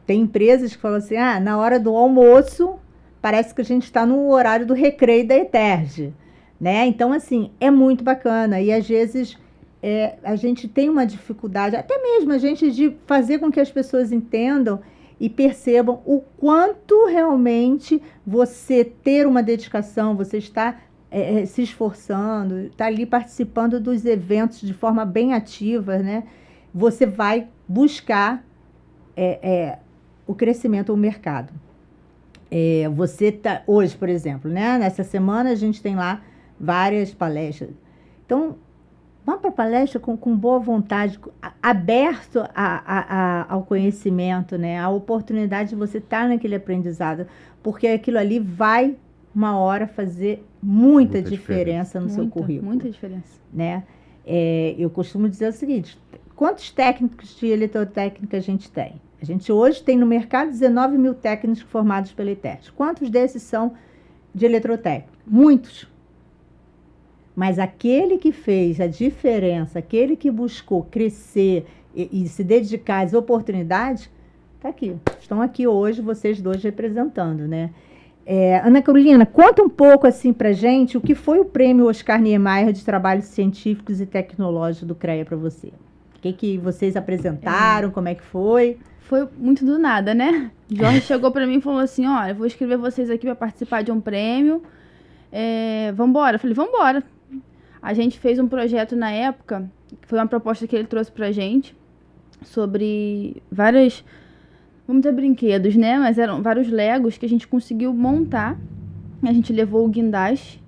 Tem empresas que falam assim, na hora do almoço, parece que a gente está no horário do recreio da ETERJ, né? Então, assim, é muito bacana. E, às vezes, a gente tem uma dificuldade, até mesmo a gente, de fazer com que as pessoas entendam e percebam o quanto realmente você ter uma dedicação, você está se esforçando, está ali participando dos eventos de forma bem ativa, né? Você vai buscar o crescimento do mercado. Você tá, hoje, por exemplo, né? Nessa semana a gente tem lá várias palestras. Então, vá para a palestra com boa vontade, aberto ao conhecimento, né? A oportunidade de você estar naquele aprendizado, porque aquilo ali vai, uma hora, fazer muita diferença no seu currículo. Muita diferença. Né? Eu costumo dizer o seguinte, quantos técnicos de eletrotécnica a gente tem? A gente hoje tem no mercado 19 mil técnicos formados pela ETERJ. Quantos desses são de eletrotécnica? Muitos. Mas aquele que fez a diferença, aquele que buscou crescer e se dedicar às oportunidades, está aqui. Estão aqui hoje vocês dois representando, né? Ana Carolina, conta um pouco assim para gente o que foi o prêmio Oscar Niemeyer de Trabalhos Científicos e Tecnológicos do CREA para você. O que vocês apresentaram, como é que foi? Foi muito do nada, né? Jorge chegou para mim e falou assim, eu vou escrever vocês aqui para participar de um prêmio. Vambora? Eu falei, vambora. A gente fez um projeto na época, foi uma proposta que ele trouxe pra gente, sobre vários, vamos dizer, brinquedos, né? Mas eram vários Legos que a gente conseguiu montar. A gente levou o guindaste.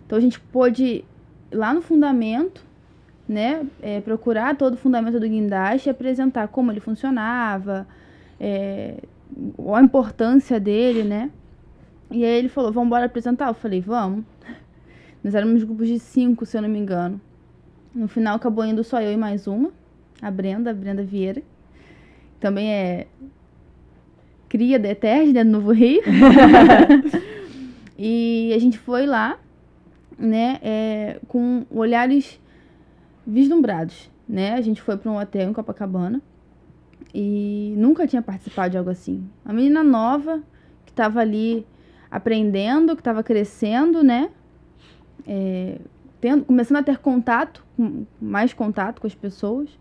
Então a gente pôde ir lá no fundamento, né? Procurar todo o fundamento do guindaste e apresentar como ele funcionava, a importância dele, né? E aí ele falou, vamos embora apresentar? Eu falei, vamos. Nós éramos grupos de 5, se eu não me engano. No final acabou indo só eu e mais uma, a Brenda Vieira. Também é cria da ETERJ, né, do Novo Rio. E a gente foi lá, né, com olhares vislumbrados, né? A gente foi para um hotel em Copacabana e nunca tinha participado de algo assim. A menina nova que estava ali aprendendo, que estava crescendo, né? Começando a ter mais contato com as pessoas.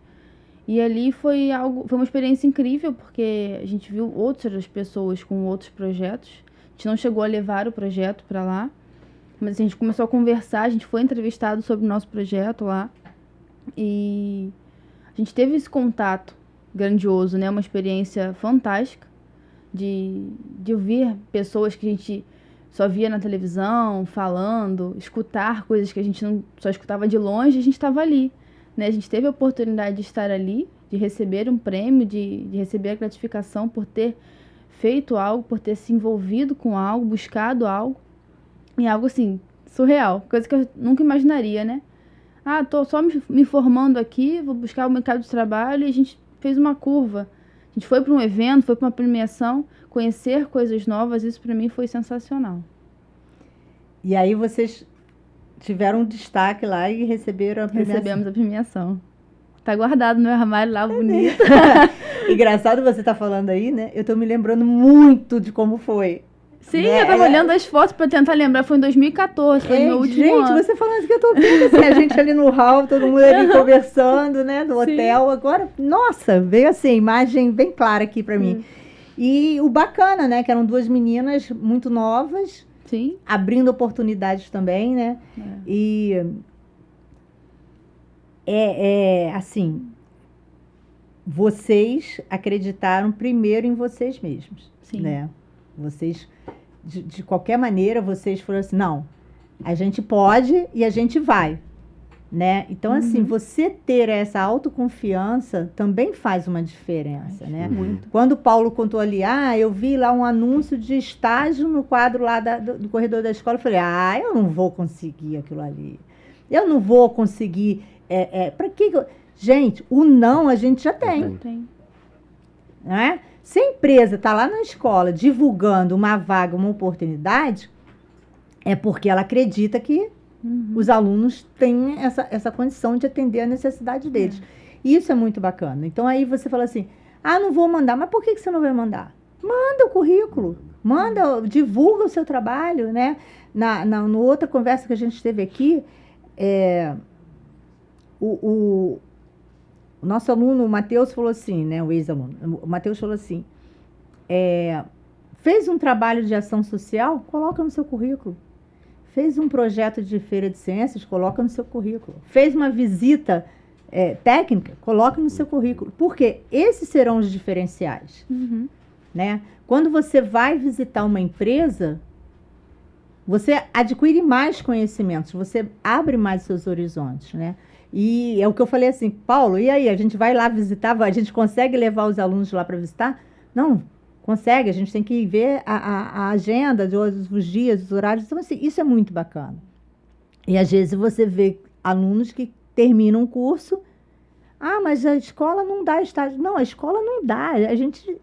E ali foi uma experiência incrível, porque a gente viu outras pessoas com outros projetos. A gente não chegou a levar o projeto para lá, mas a gente começou a conversar, a gente foi entrevistado sobre o nosso projeto lá. E a gente teve esse contato grandioso, né? Uma experiência fantástica de ouvir pessoas que a gente só via na televisão, falando, escutar coisas que a gente não só escutava de longe, a gente estava ali, né? A gente teve a oportunidade de estar ali, de receber um prêmio, de receber a gratificação por ter feito algo, por ter se envolvido com algo, buscado algo, e algo assim, surreal, coisa que eu nunca imaginaria, né? Tô só me formando aqui, vou buscar o mercado de trabalho, e a gente fez uma curva. A gente foi para um evento, foi para uma premiação, conhecer coisas novas, isso para mim foi sensacional. E aí vocês tiveram um destaque lá e receberam a premiação? Recebemos a premiação. Tá guardado no meu armário lá, bonito. Engraçado você tá falando aí, né? Eu tô me lembrando muito de como foi. Sim, né? Eu tava olhando as fotos para tentar lembrar, foi em 2014, foi meu último ano. Gente, você falando que eu tô vendo assim, a gente ali no hall, todo mundo ali conversando, né, no hotel. Agora, nossa, veio assim, a imagem bem clara aqui para mim. E o bacana, né, que eram duas meninas muito novas, sim, abrindo oportunidades também, né? E assim, vocês acreditaram primeiro em vocês mesmos, sim, né? Vocês, de qualquer maneira, vocês foram assim, não, A gente pode e a gente vai, né? Então, assim, você ter essa autoconfiança também faz uma diferença, né? Muito. Quando o Paulo contou ali, eu vi lá um anúncio de estágio no quadro lá do corredor da escola, eu falei, eu não vou conseguir aquilo ali. Eu não vou conseguir. Para que... Gente, o não a gente já tem. Tem. Não é? Se a empresa está lá na escola divulgando uma vaga, uma oportunidade, é porque ela acredita que os alunos têm essa condição de atender a necessidade deles. E isso é muito bacana. Então, aí você fala assim, não vou mandar. Mas por que você não vai mandar? Manda o currículo. Divulga o seu na né? No outra conversa que a gente teve aqui, o nosso aluno, o Matheus, falou assim, né? O ex-aluno. O Matheus falou assim, fez um trabalho de ação social, coloca no seu currículo. Fez um projeto de feira de ciências, coloca no seu currículo. Fez uma visita técnica, coloca no seu currículo. Porque esses serão os diferenciais. Né? Quando você vai visitar uma empresa, você adquire mais conhecimentos, você abre mais seus horizontes, né? E é o que eu falei assim, Paulo, e aí, a gente vai lá visitar, a gente consegue levar os alunos lá para visitar? Não, consegue, a gente tem que ver a agenda, os dias, os horários, então assim, isso é muito bacana. E às vezes você vê alunos que terminam um curso, mas a escola não dá estágio. Não, a escola não dá, a gente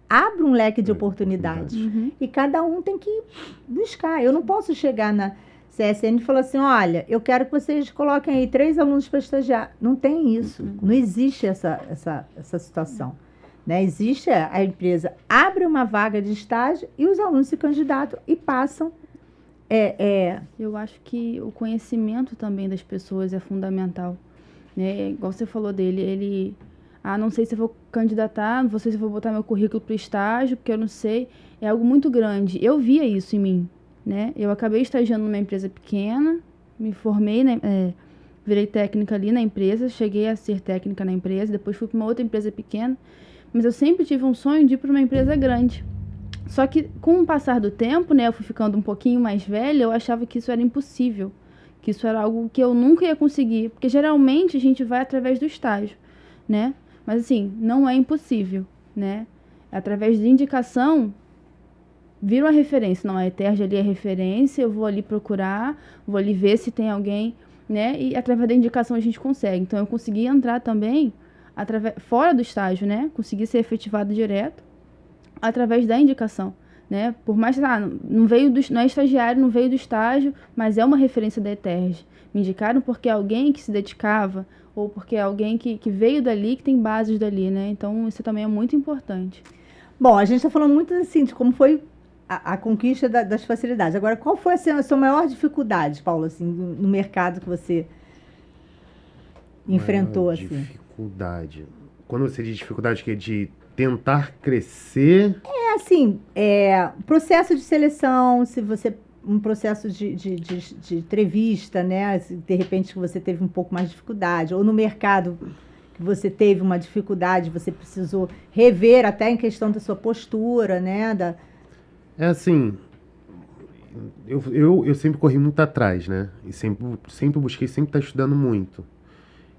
abre um leque de oportunidades. E cada um tem que buscar. Eu não posso chegar na CSN e falar assim, olha, eu quero que vocês coloquem aí 3 alunos para estagiar. Não tem isso, não existe essa situação. Né? Existe a empresa abre uma vaga de estágio e os alunos se candidatam e passam. Eu acho que o conhecimento também das pessoas é fundamental. Né? Igual você falou dele, ele... não sei se eu vou candidatar, não sei se eu vou botar meu currículo para o estágio, porque eu não sei. É algo muito grande. Eu via isso em mim. Né? Eu acabei estagiando numa empresa pequena, me formei, né? Virei técnica ali na empresa, cheguei a ser técnica na empresa, depois fui para uma outra empresa pequena, mas eu sempre tive um sonho de ir para uma empresa grande. Só que com o passar do tempo, né, eu fui ficando um pouquinho mais velha, eu achava que isso era impossível, que isso era algo que eu nunca ia conseguir, porque geralmente a gente vai através do estágio, né? Mas assim, não é impossível, né? Através de indicação, vira uma referência, não, a ETERJ ali é referência, eu vou ali procurar, vou ali ver se tem alguém, né, e através da indicação a gente consegue. Então, eu consegui entrar também, fora do estágio, né, consegui ser efetivado direto, através da indicação, né, por mais que, não é estagiário, não veio do estágio, mas é uma referência da ETERJ. Me indicaram porque é alguém que se dedicava, ou porque é alguém que veio dali, que tem bases dali, né, então isso também é muito importante. Bom, a gente está falando muito assim, de como foi a conquista das facilidades. Agora, qual foi a sua maior dificuldade, Paulo, assim, no mercado que você enfrentou? Assim? Dificuldade. Quando você diz dificuldade, que é de tentar crescer... processo de seleção, se você... Um processo de entrevista, né? Se, de repente, você teve um pouco mais de dificuldade. Ou no mercado que você teve uma dificuldade, você precisou rever até em questão da sua postura, né? É assim, eu sempre corri muito atrás, né? E sempre busquei, sempre estar estudando muito.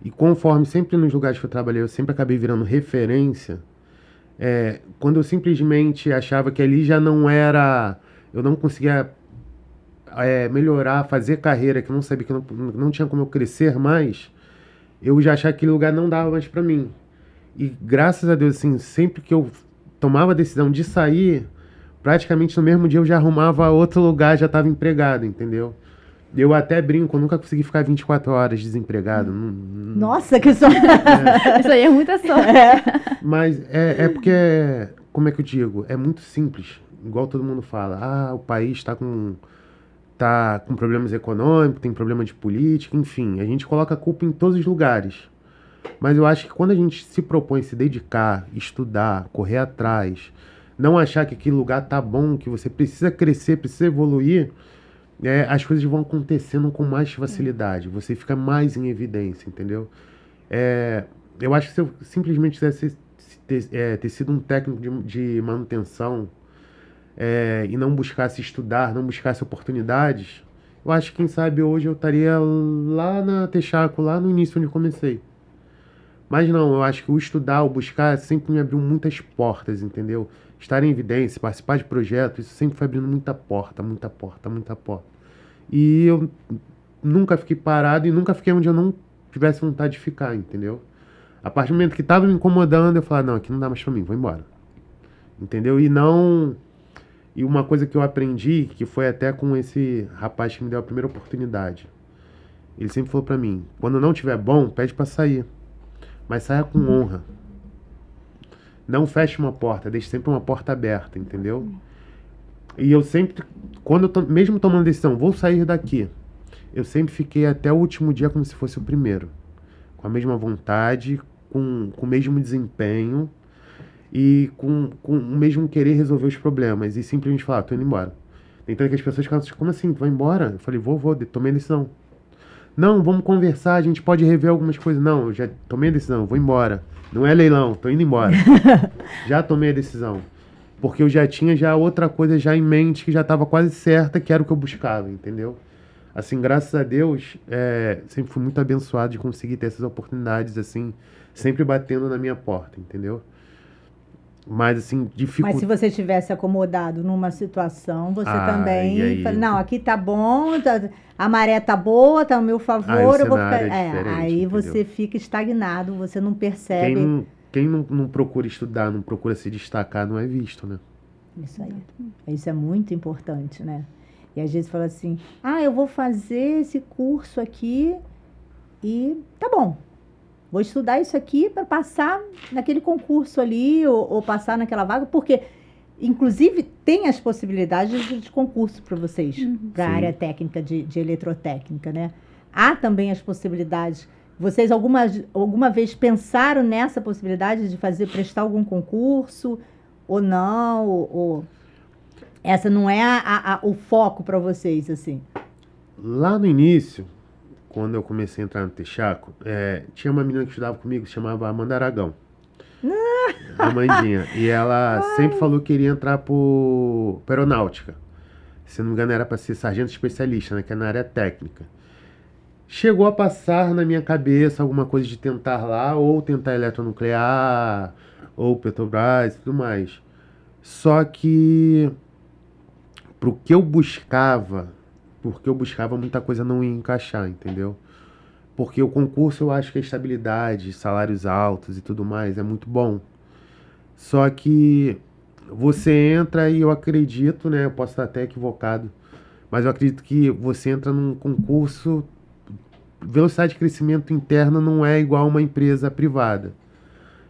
E conforme sempre nos lugares que eu trabalhei, eu sempre acabei virando referência. Quando eu simplesmente achava que ali já não era... Eu não conseguia melhorar, fazer carreira, que eu não sabia que não tinha como eu crescer mais, eu já achava que aquele lugar não dava mais pra mim. E graças a Deus, assim, sempre que eu tomava a decisão de sair... Praticamente no mesmo dia eu já arrumava outro lugar, já estava empregado, entendeu? Eu até brinco, eu nunca consegui ficar 24 horas desempregado. Nossa, que sorte! Isso aí é muita sorte. Mas porque, como é que eu digo? É muito simples, igual todo mundo fala. O país está com problemas econômicos, tem problema de política, enfim. A gente coloca a culpa em todos os lugares. Mas eu acho que quando a gente se propõe a se dedicar, estudar, correr atrás... Não achar que aquele lugar tá bom, que você precisa crescer, precisa evoluir, as coisas vão acontecendo com mais facilidade. Você fica mais em evidência, entendeu? Eu acho que se eu simplesmente tivesse ter sido um técnico de manutenção e não buscasse estudar, não buscasse oportunidades, eu acho que, quem sabe, hoje eu estaria lá na Texaco, lá no início onde eu comecei. Mas não, eu acho que o estudar, o buscar, sempre me abriu muitas portas, entendeu? Estar em evidência, participar de projetos, isso sempre foi abrindo muita porta, muita porta, muita porta. E eu nunca fiquei parado e nunca fiquei onde eu não tivesse vontade de ficar, entendeu? A partir do momento que estava me incomodando, eu falava, não, aqui não dá mais pra mim, vou embora. Entendeu? E não... E uma coisa que eu aprendi, que foi até com esse rapaz que me deu a primeira oportunidade. Ele sempre falou pra mim, quando não tiver bom, pede pra sair. Mas saia com honra. Não feche uma porta, deixe sempre uma porta aberta, entendeu? E eu sempre, quando mesmo tomando decisão, vou sair daqui, eu sempre fiquei até o último dia como se fosse o primeiro. Com a mesma vontade, com o mesmo desempenho e com o mesmo querer resolver os problemas. E simplesmente falar, tô indo embora. Então que as pessoas ficam assim, como assim, tu vai embora? Eu falei, vou, tomei a decisão. Não, vamos conversar, a gente pode rever algumas coisas. Não, eu já tomei a decisão, vou embora. Não é leilão, tô indo embora. Já tomei a decisão. Porque eu já tinha outra coisa já em mente que já estava quase certa, que era o que eu buscava, entendeu? Assim, graças a Deus, sempre fui muito abençoado de conseguir ter essas oportunidades, assim, sempre batendo na minha porta, entendeu? Mas, assim, Mas se você tivesse acomodado numa situação, você também... aí? Fala, não, aqui tá bom, a maré tá boa, tá ao meu favor, eu vou ficar... aí entendeu? você fica estagnado, você não percebe... Quem não procura estudar, não procura se destacar, não é visto, né? Isso aí. Isso é muito importante, né? E às vezes fala assim, eu vou fazer esse curso aqui e tá bom. Vou estudar isso aqui para passar naquele concurso ali ou passar naquela vaga, porque, inclusive, tem as possibilidades de concurso para vocês, para a área técnica de eletrotécnica, né? Há também as possibilidades. Vocês alguma vez pensaram nessa possibilidade de prestar algum concurso ou não? Ou essa não é o foco para vocês, assim? Lá no início, quando eu comecei a entrar no Texaco, tinha uma menina que estudava comigo, que se chamava Amanda Aragão. A Amandinha. E ela sempre falou que queria entrar para aeronáutica. Se não me engano, era para ser sargento especialista, né, que é na área técnica. Chegou a passar na minha cabeça alguma coisa de tentar lá, ou tentar eletronuclear, ou Petrobras e tudo mais. Só que, porque eu buscava muita coisa não ia encaixar, entendeu? Porque o concurso eu acho que a estabilidade, salários altos e tudo mais é muito bom. Só que você entra e eu acredito, né? Eu posso estar até equivocado, mas eu acredito que você entra num concurso, velocidade de crescimento interna não é igual a uma empresa privada.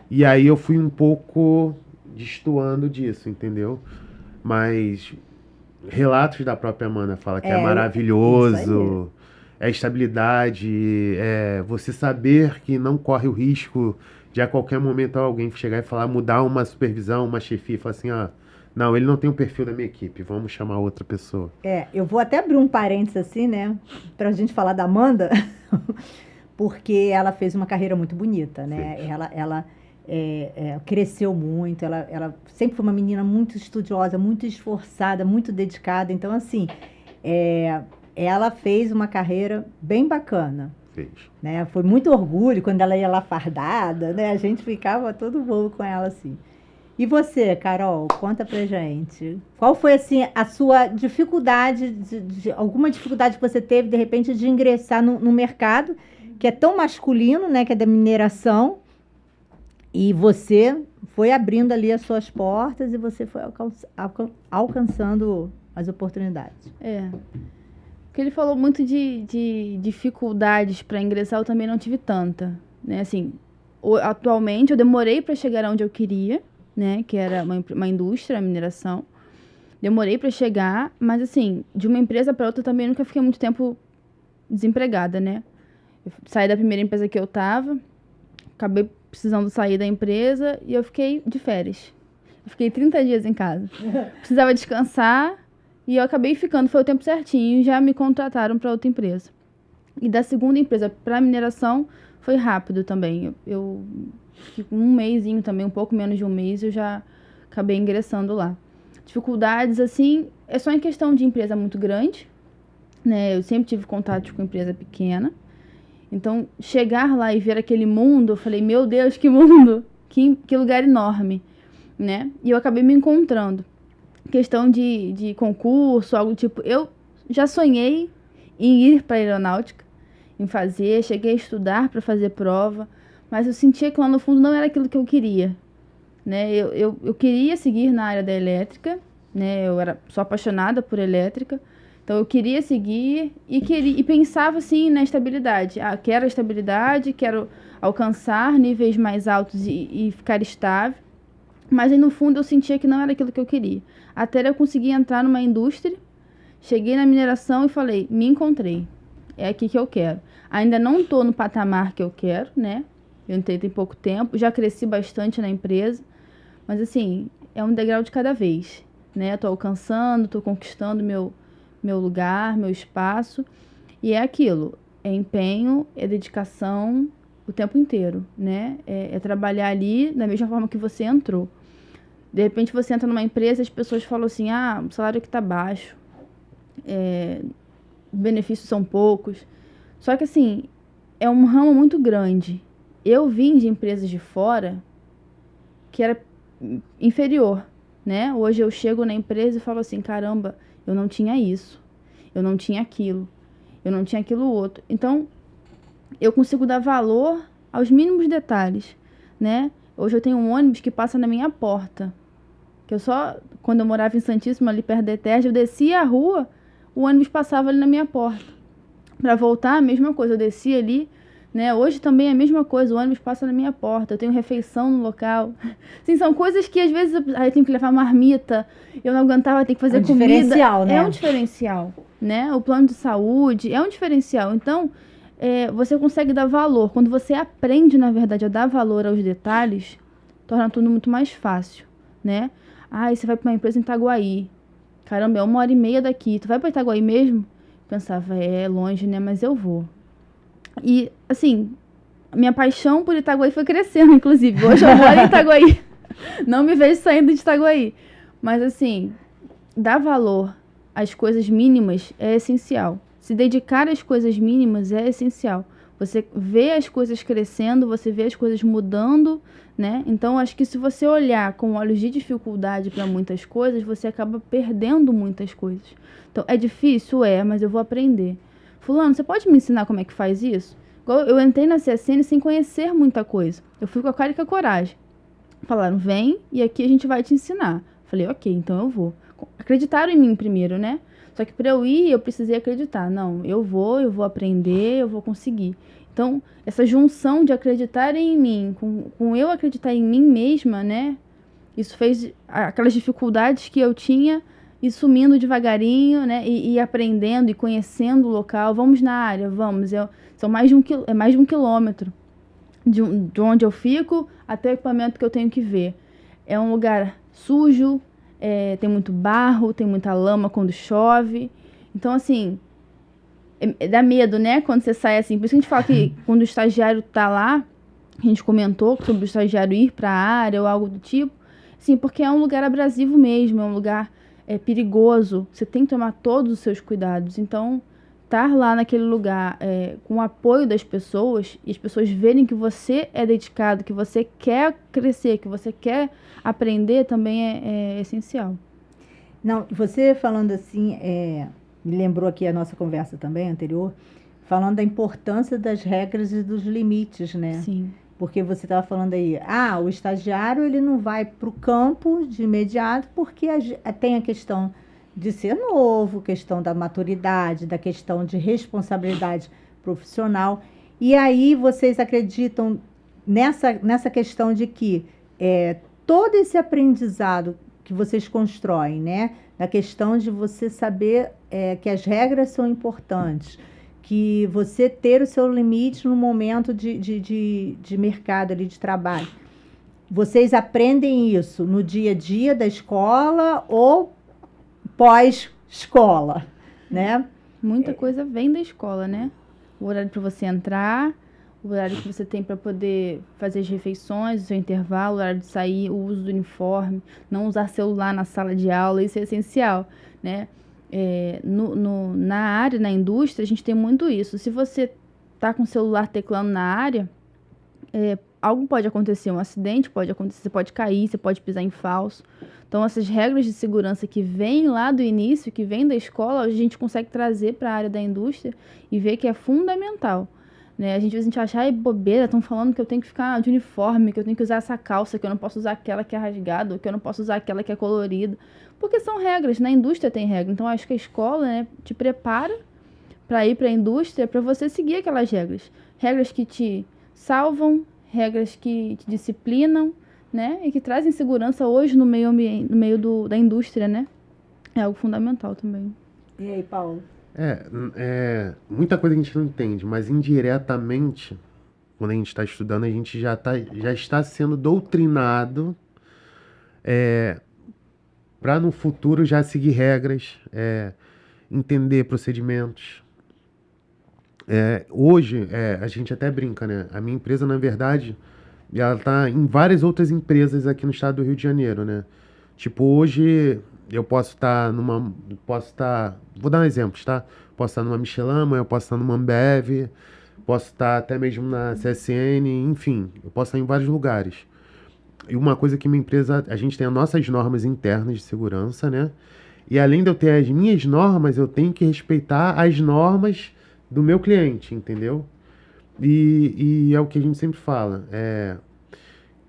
E aí eu fui um pouco destoando disso, entendeu? Mas relatos da própria Amanda fala que é maravilhoso, é estabilidade, você saber que não corre o risco de a qualquer momento alguém chegar e falar, mudar uma supervisão, uma chefia, e falar assim, não, ele não tem o perfil da minha equipe, vamos chamar outra pessoa. Eu vou até abrir um parênteses assim, né, pra gente falar da Amanda, porque ela fez uma carreira muito bonita, né, ela cresceu muito, ela sempre foi uma menina muito estudiosa, muito esforçada, muito dedicada, então assim, ela fez uma carreira bem bacana. Fez. Né? Foi muito orgulho quando ela ia lá fardada, né? A gente ficava todo voo com ela assim. E você, Carol, conta pra gente. Qual foi assim a sua dificuldade, alguma dificuldade que você teve de repente de ingressar no mercado que é tão masculino, né? Que é da mineração, e você foi abrindo ali as suas portas e você foi alcançando as oportunidades. Porque ele falou muito de dificuldades para ingressar, eu também não tive tanta, né? Assim, atualmente eu demorei para chegar onde eu queria, né? Que era uma indústria, a mineração. Demorei para chegar, mas assim, de uma empresa para outra também nunca fiquei muito tempo desempregada, né? Eu saí da primeira empresa que eu tava, acabei precisando sair da empresa e eu fiquei de férias. Eu fiquei 30 dias em casa. Precisava descansar. E eu acabei ficando, foi o tempo certinho, já me contrataram para outra empresa. E da segunda empresa para mineração, foi rápido também. Eu fiquei com um mesinho também, um pouco menos de um mês, eu já acabei ingressando lá. Dificuldades, assim, é só em questão de empresa muito grande, né? Eu sempre tive contato com empresa pequena. Então, chegar lá e ver aquele mundo, eu falei, meu Deus, que mundo! Que lugar enorme, né? E eu acabei me encontrando. Questão de concurso, algo do tipo. Eu já sonhei em ir para a aeronáutica, em fazer, cheguei a estudar para fazer prova, mas eu sentia que lá no fundo não era aquilo que eu queria, né? Eu queria seguir na área da elétrica, né? Eu sou apaixonada por elétrica, então eu queria seguir e pensava assim na estabilidade. Ah, quero a estabilidade, quero alcançar níveis mais altos e ficar estável, mas aí no fundo eu sentia que não era aquilo que eu queria. Até eu conseguir entrar numa indústria, cheguei na mineração e falei, me encontrei, é aqui que eu quero. Ainda não estou no patamar que eu quero, né? Eu entrei tem pouco tempo, já cresci bastante na empresa, mas assim, é um degrau de cada vez, né? Estou alcançando, estou conquistando meu lugar, meu espaço, e é aquilo, é empenho, é dedicação o tempo inteiro, né? É trabalhar ali da mesma forma que você entrou. De repente você entra numa empresa e as pessoas falam assim, ah, o salário aqui tá baixo, benefícios são poucos. Só que assim, é um ramo muito grande. Eu vim de empresas de fora que era inferior, né? Hoje eu chego na empresa e falo assim, caramba, eu não tinha isso, eu não tinha aquilo, eu não tinha aquilo outro. Então, eu consigo dar valor aos mínimos detalhes, né? Hoje eu tenho um ônibus que passa na minha porta. Que quando eu morava em Santíssimo, ali perto da ETERJ, eu descia a rua, o ônibus passava ali na minha porta. Para voltar, a mesma coisa, eu descia ali, né? Hoje também é a mesma coisa, o ônibus passa na minha porta, eu tenho refeição no local. Sim, são coisas que às vezes eu tenho que levar marmita, eu não aguentava ter que fazer comida. Diferencial, né? É um diferencial, né? O plano de saúde é um diferencial. Então, você consegue dar valor. Quando você aprende, na verdade, a dar valor aos detalhes, torna tudo muito mais fácil, né? Ah, você vai para uma empresa em Itaguaí. Caramba, é 1h30 daqui. Tu vai para Itaguaí mesmo? Pensava, é longe, né? Mas eu vou. E, assim, minha paixão por Itaguaí foi crescendo, inclusive. Hoje eu moro em Itaguaí. Não me vejo saindo de Itaguaí. Mas, assim, dar valor às coisas mínimas é essencial. Se dedicar às coisas mínimas é essencial. Você vê as coisas crescendo, você vê as coisas mudando, né? Então, acho que se você olhar com olhos de dificuldade para muitas coisas, você acaba perdendo muitas coisas. Então, é difícil? Mas eu vou aprender. Fulano, você pode me ensinar como é que faz isso? Eu entrei na CSN sem conhecer muita coisa. Eu fui com a cara e com a coragem. Falaram, vem e aqui a gente vai te ensinar. Falei, ok, então eu vou. Acreditaram em mim primeiro, né? Só que para eu ir, eu precisei acreditar. Não, eu vou aprender, eu vou conseguir. Então, essa junção de acreditarem em mim, com eu acreditar em mim mesma, né? Isso fez aquelas dificuldades que eu tinha ir sumindo devagarinho, né? E aprendendo e conhecendo o local. Vamos na área, vamos. São mais de 1 quilômetro de onde eu fico até o equipamento que eu tenho que ver. É um lugar sujo, tem muito barro, tem muita lama quando chove. Então, assim, dá medo, né? Quando você sai assim. Por isso que a gente fala que quando o estagiário tá lá, a gente comentou sobre o estagiário ir para a área ou algo do tipo. Sim, porque é um lugar abrasivo mesmo, é um lugar perigoso. Você tem que tomar todos os seus cuidados. Então, estar lá naquele lugar com o apoio das pessoas e as pessoas verem que você é dedicado, que você quer crescer, que você quer aprender, também é essencial. Não, você falando assim, me lembrou aqui a nossa conversa também anterior, falando da importância das regras e dos limites, né? Sim. Porque você estava falando aí, o estagiário ele não vai para o campo de imediato porque tem a questão de ser novo, questão da maturidade, da questão de responsabilidade profissional. E aí vocês acreditam nessa questão de que todo esse aprendizado que vocês constroem, né? Na questão de você saber que as regras são importantes, que você ter o seu limite no momento de mercado ali, de trabalho. Vocês aprendem isso no dia a dia da escola ou pós-escola, né? Muita coisa vem da escola, né? O horário para você entrar, o horário que você tem para poder fazer as refeições, o seu intervalo, o horário de sair, o uso do uniforme, não usar celular na sala de aula, isso é essencial, né? na área, na indústria, a gente tem muito isso. Se você tá com o celular teclando na área, algo pode acontecer, um acidente pode acontecer, você pode cair, você pode pisar em falso. Então, essas regras de segurança que vêm lá do início, que vêm da escola, a gente consegue trazer para a área da indústria e ver que é fundamental. Né? Às vezes a gente acha, bobeira, estão falando que eu tenho que ficar de uniforme, que eu tenho que usar essa calça, que eu não posso usar aquela que é rasgada, que eu não posso usar aquela que é colorida. Porque são regras, na indústria tem regra. Então, acho que a escola, né, te prepara para ir para a indústria, para você seguir aquelas regras. Regras que te salvam, regras que te disciplinam, né, e que trazem segurança hoje no meio ambiente, no meio da indústria, né? É algo fundamental também. E aí, Paulo? Muita coisa a gente não entende, mas indiretamente, quando a gente está estudando, a gente já está sendo doutrinado para no futuro já seguir regras, entender procedimentos. Hoje, a gente até brinca, né? A minha empresa, na verdade, ela está em várias outras empresas aqui no estado do Rio de Janeiro, né? Tipo, hoje eu posso estar vou dar um exemplo, tá? Posso estar numa Michelin, eu posso estar numa Ambev, posso estar até mesmo na CSN, enfim, eu posso estar em vários lugares. E uma coisa que minha empresa, a gente tem as nossas normas internas de segurança, né? E além de eu ter as minhas normas, eu tenho que respeitar as normas do meu cliente, entendeu? E é o que a gente sempre fala,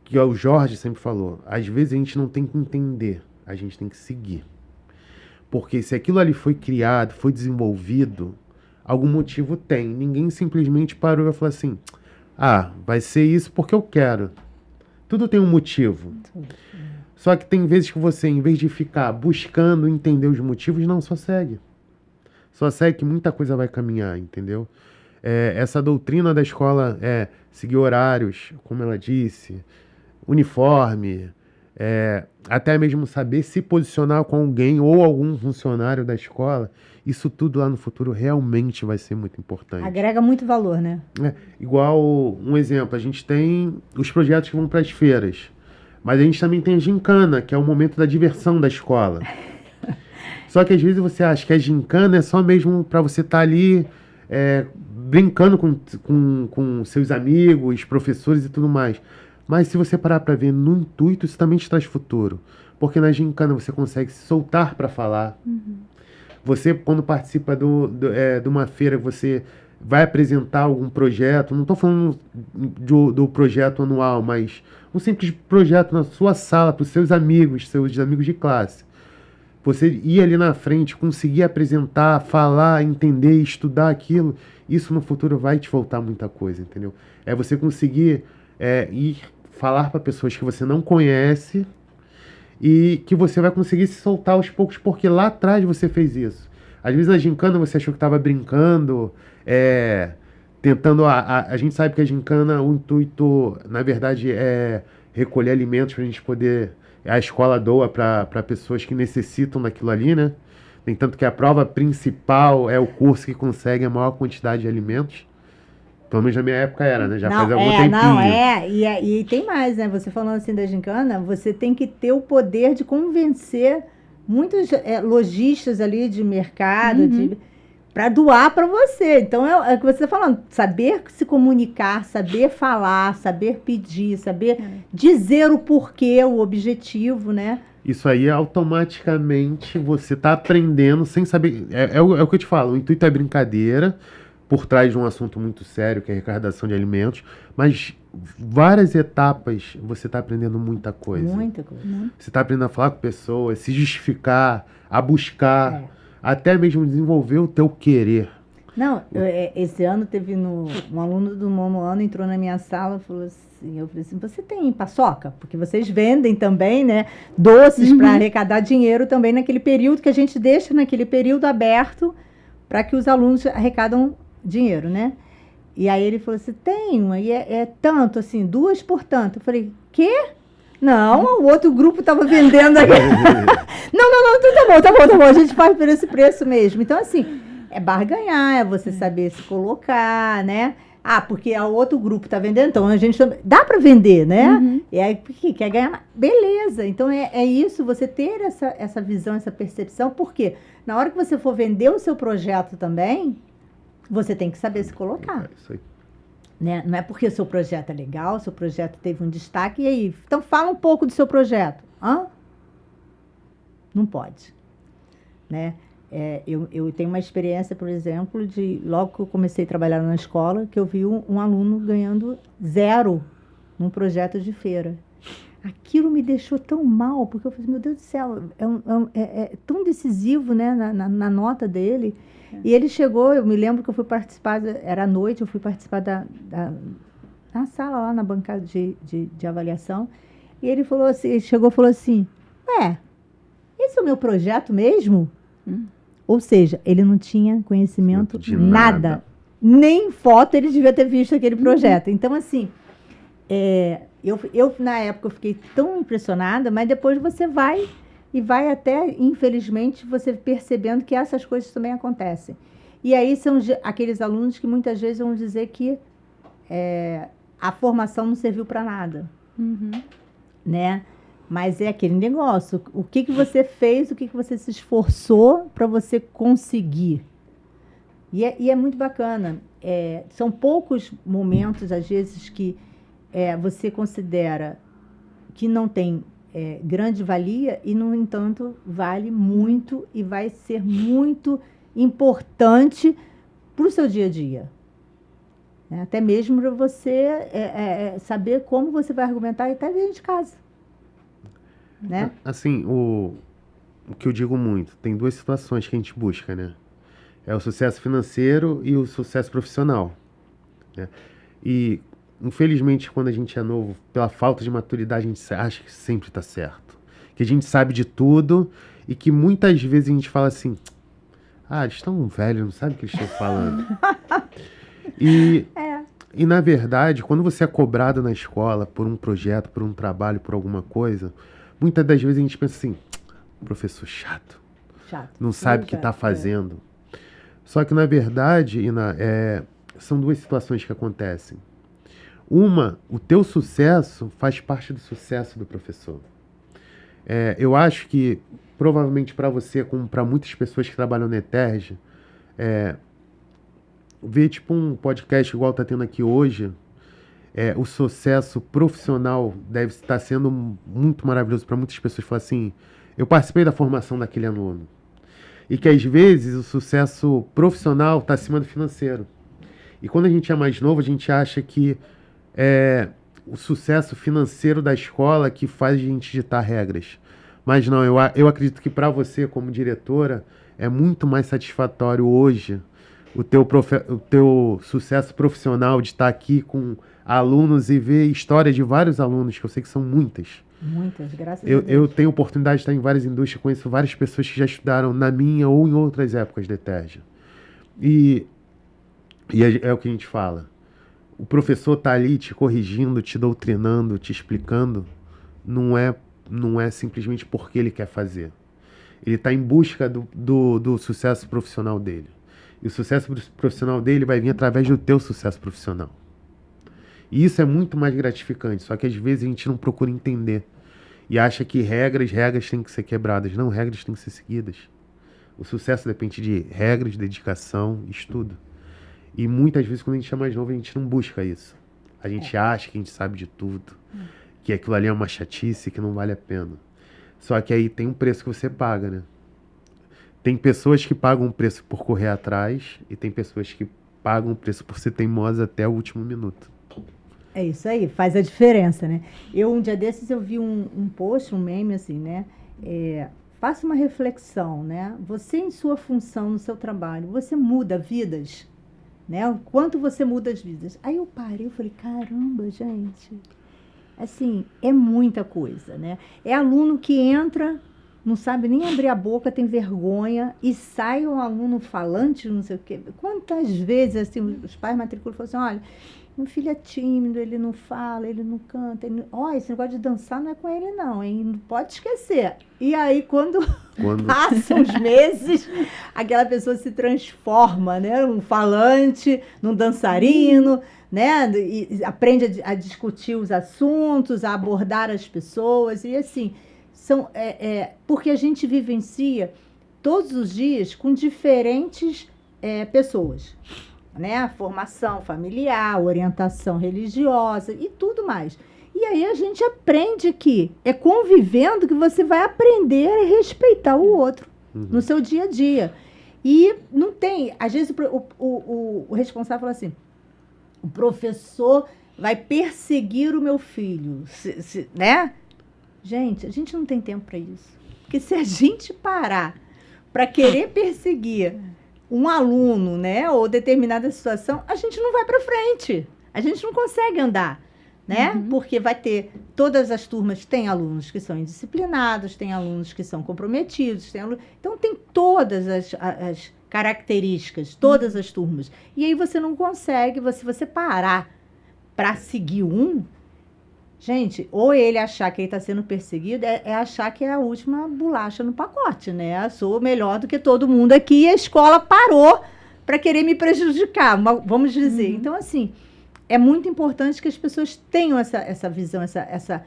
que o Jorge sempre falou, às vezes a gente não tem que entender, a gente tem que seguir. Porque se aquilo ali foi criado, foi desenvolvido, algum motivo tem. Ninguém simplesmente parou e falou assim, vai ser isso porque eu quero. Tudo tem um motivo. Só que tem vezes que você, em vez de ficar buscando entender os motivos, não, só segue. Só segue que muita coisa vai caminhar, entendeu? Essa doutrina da escola é seguir horários, como ela disse, uniforme, até mesmo saber se posicionar com alguém ou algum funcionário da escola, isso tudo lá no futuro realmente vai ser muito importante. Agrega muito valor, né? Igual um exemplo, a gente tem os projetos que vão para as feiras, mas a gente também tem a gincana, que é o momento da diversão da escola. Só que às vezes você acha que a gincana é só mesmo para você estar ali brincando com seus amigos, professores e tudo mais. Mas se você parar para ver no intuito, isso também te traz futuro. Porque na gincana você consegue se soltar para falar. Uhum. Você, quando participa de uma feira, você vai apresentar algum projeto. Não estou falando do projeto anual, mas um simples projeto na sua sala para os seus amigos de classe. Você ir ali na frente, conseguir apresentar, falar, entender, estudar aquilo, isso no futuro vai te voltar muita coisa, entendeu? Você conseguir ir falar para pessoas que você não conhece e que você vai conseguir se soltar aos poucos, porque lá atrás você fez isso. Às vezes na gincana você achou que estava brincando, tentando... A gente sabe que a gincana, o intuito, na verdade, é recolher alimentos para a gente poder... A escola doa para pessoas que necessitam daquilo ali, né? Nem tanto que a prova principal é o curso que consegue a maior quantidade de alimentos. Pelo menos na minha época era, né? Já faz algum tempinho. E tem mais, né? Você falando assim da gincana, você tem que ter o poder de convencer muitos lojistas ali de mercado, para doar para você. Então, é o que você está falando. Saber se comunicar, saber falar, saber pedir, saber dizer o porquê, o objetivo, né? Isso aí, automaticamente, você está aprendendo sem saber... É o que eu te falo, o intuito é brincadeira, por trás de um assunto muito sério, que é a arrecadação de alimentos, mas várias etapas você está aprendendo muita coisa. Muita coisa. Você está aprendendo a falar com pessoas, se justificar, a buscar... Até mesmo desenvolver o teu querer. Não, esse ano teve um aluno do nono ano entrou na minha sala e falou assim, eu falei assim, você tem paçoca? Porque vocês vendem também, né, doces para arrecadar dinheiro também naquele período que a gente deixa naquele período aberto para que os alunos arrecadam dinheiro, né? E aí ele falou assim, tenho, e é tanto, assim, 2 por tanto. Eu falei, quê? Não, o outro grupo estava vendendo aqui. Não, tá bom, a gente faz por esse preço mesmo. Então, assim, é barganhar, é você saber se colocar, né? Ah, porque o outro grupo está vendendo, então a gente também... Dá para vender, né? Uhum. E aí, porque quer ganhar mais. Beleza. Então, é isso, você ter essa visão, essa percepção, porque na hora que você for vender o seu projeto também, você tem que saber se colocar. É isso aí. Né? Não é porque o seu projeto é legal, o seu projeto teve um destaque, e aí? Então, fala um pouco do seu projeto. Hã? Não pode. Né? Eu tenho uma experiência, por exemplo, de logo que eu comecei a trabalhar na escola, que eu vi um aluno ganhando 0 num projeto de feira. Aquilo me deixou tão mal, porque eu falei, meu Deus do céu, é tão decisivo, né, na nota dele. E ele chegou, eu me lembro que eu fui participar, era à noite, eu fui participar na sala lá, na bancada de avaliação, e ele falou assim, ele chegou e falou assim, esse é o meu projeto mesmo? Ou seja, ele não tinha conhecimento de nada. Nem foto ele devia ter visto aquele projeto. Então, assim, eu na época eu fiquei tão impressionada, mas depois você vai até, infelizmente, você percebendo que essas coisas também acontecem. E aí são aqueles alunos que muitas vezes vão dizer que a formação não serviu para nada. Uhum. Né? Mas é aquele negócio, o que você fez, o que você se esforçou para você conseguir. E é muito bacana. São poucos momentos, às vezes, que você considera que não tem grande valia e, no entanto, vale muito e vai ser muito importante para o seu dia a dia. Até mesmo para você saber como você vai argumentar até dentro de casa. Né? Assim, o que eu digo muito, tem 2 situações que a gente busca, né? É o sucesso financeiro e o sucesso profissional. Né? E, infelizmente, quando a gente é novo, pela falta de maturidade, a gente acha que sempre está certo. Que a gente sabe de tudo e que muitas vezes a gente fala assim, eles estão velhos, não sabem o que eles estão falando. E, na verdade, quando você é cobrado na escola por um projeto, por um trabalho, por alguma coisa, muitas das vezes a gente pensa assim, professor chato. Não sabe o que está fazendo. Só que, na verdade, são 2 situações que acontecem. Uma, o teu sucesso faz parte do sucesso do professor. Eu acho que, provavelmente para você, como para muitas pessoas que trabalham na ETERJ, ver tipo um podcast igual está tendo aqui hoje, o sucesso profissional deve estar sendo muito maravilhoso para muitas pessoas. Falar assim, eu participei da formação daquele aluno. E que às vezes o sucesso profissional está acima do financeiro. E quando a gente é mais novo, a gente acha que o sucesso financeiro da escola que faz a gente ditar regras. Mas não, eu acredito que para você como diretora é muito mais satisfatório hoje o teu sucesso profissional de estar aqui com alunos e ver história de vários alunos, que eu sei que são muitas. Muitas, graças a Deus. Eu tenho oportunidade de estar em várias indústrias, conheço várias pessoas que já estudaram na minha ou em outras épocas da ETERJ. E é o que a gente fala. O professor está ali te corrigindo, te doutrinando, te explicando, não é simplesmente porque ele quer fazer. Ele está em busca do sucesso profissional dele. E o sucesso profissional dele vai vir através do teu sucesso profissional. E isso é muito mais gratificante, só que às vezes a gente não procura entender. E acha que regras têm que ser quebradas. Não, regras têm que ser seguidas. O sucesso depende de regras, dedicação, estudo. E muitas vezes quando a gente é mais novo, a gente não busca isso. A gente acha que a gente sabe de tudo. Que aquilo ali é uma chatice, que não vale a pena. Só que aí tem um preço que você paga, né? Tem pessoas que pagam um preço por correr atrás e tem pessoas que pagam um preço por ser teimosa até o último minuto. É isso aí, faz a diferença, né? Um dia desses, eu vi um post, um meme assim, né? Faça uma reflexão, né? Você, em sua função, no seu trabalho, você muda vidas, né? O quanto você muda as vidas. Aí eu parei, eu falei, caramba, gente. Assim, é muita coisa, né? É aluno que entra, não sabe nem abrir a boca, tem vergonha, e sai um aluno falante, não sei o quê. Quantas vezes, assim, os pais matriculam e falam assim, olha, meu filho é tímido, ele não fala, ele não canta. Esse negócio de dançar não é com ele, não, hein? Não pode esquecer. E aí, quando passam os meses, aquela pessoa se transforma, né? Um falante, num dançarino, né? E aprende a discutir os assuntos, a abordar as pessoas. E assim, porque a gente vivencia todos os dias com diferentes pessoas. Né? Formação familiar, orientação religiosa e tudo mais. E aí a gente aprende que é convivendo que você vai aprender a respeitar o outro no seu dia a dia. E não tem... Às vezes o responsável fala assim, o professor vai perseguir o meu filho, né? Gente, a gente não tem tempo para isso. Porque se a gente parar para querer perseguir um aluno, né, ou determinada situação, a gente não vai para frente. A gente não consegue andar, né? Porque vai ter... Todas as turmas têm alunos que são indisciplinados, tem alunos que são comprometidos, então tem todas as características, todas as turmas. E aí você não consegue, se você parar para seguir gente, ou ele achar que ele está sendo perseguido, é achar que é a última bolacha no pacote, né? Eu sou melhor do que todo mundo aqui e a escola parou para querer me prejudicar, vamos dizer. Então, assim, é muito importante que as pessoas tenham essa visão, essa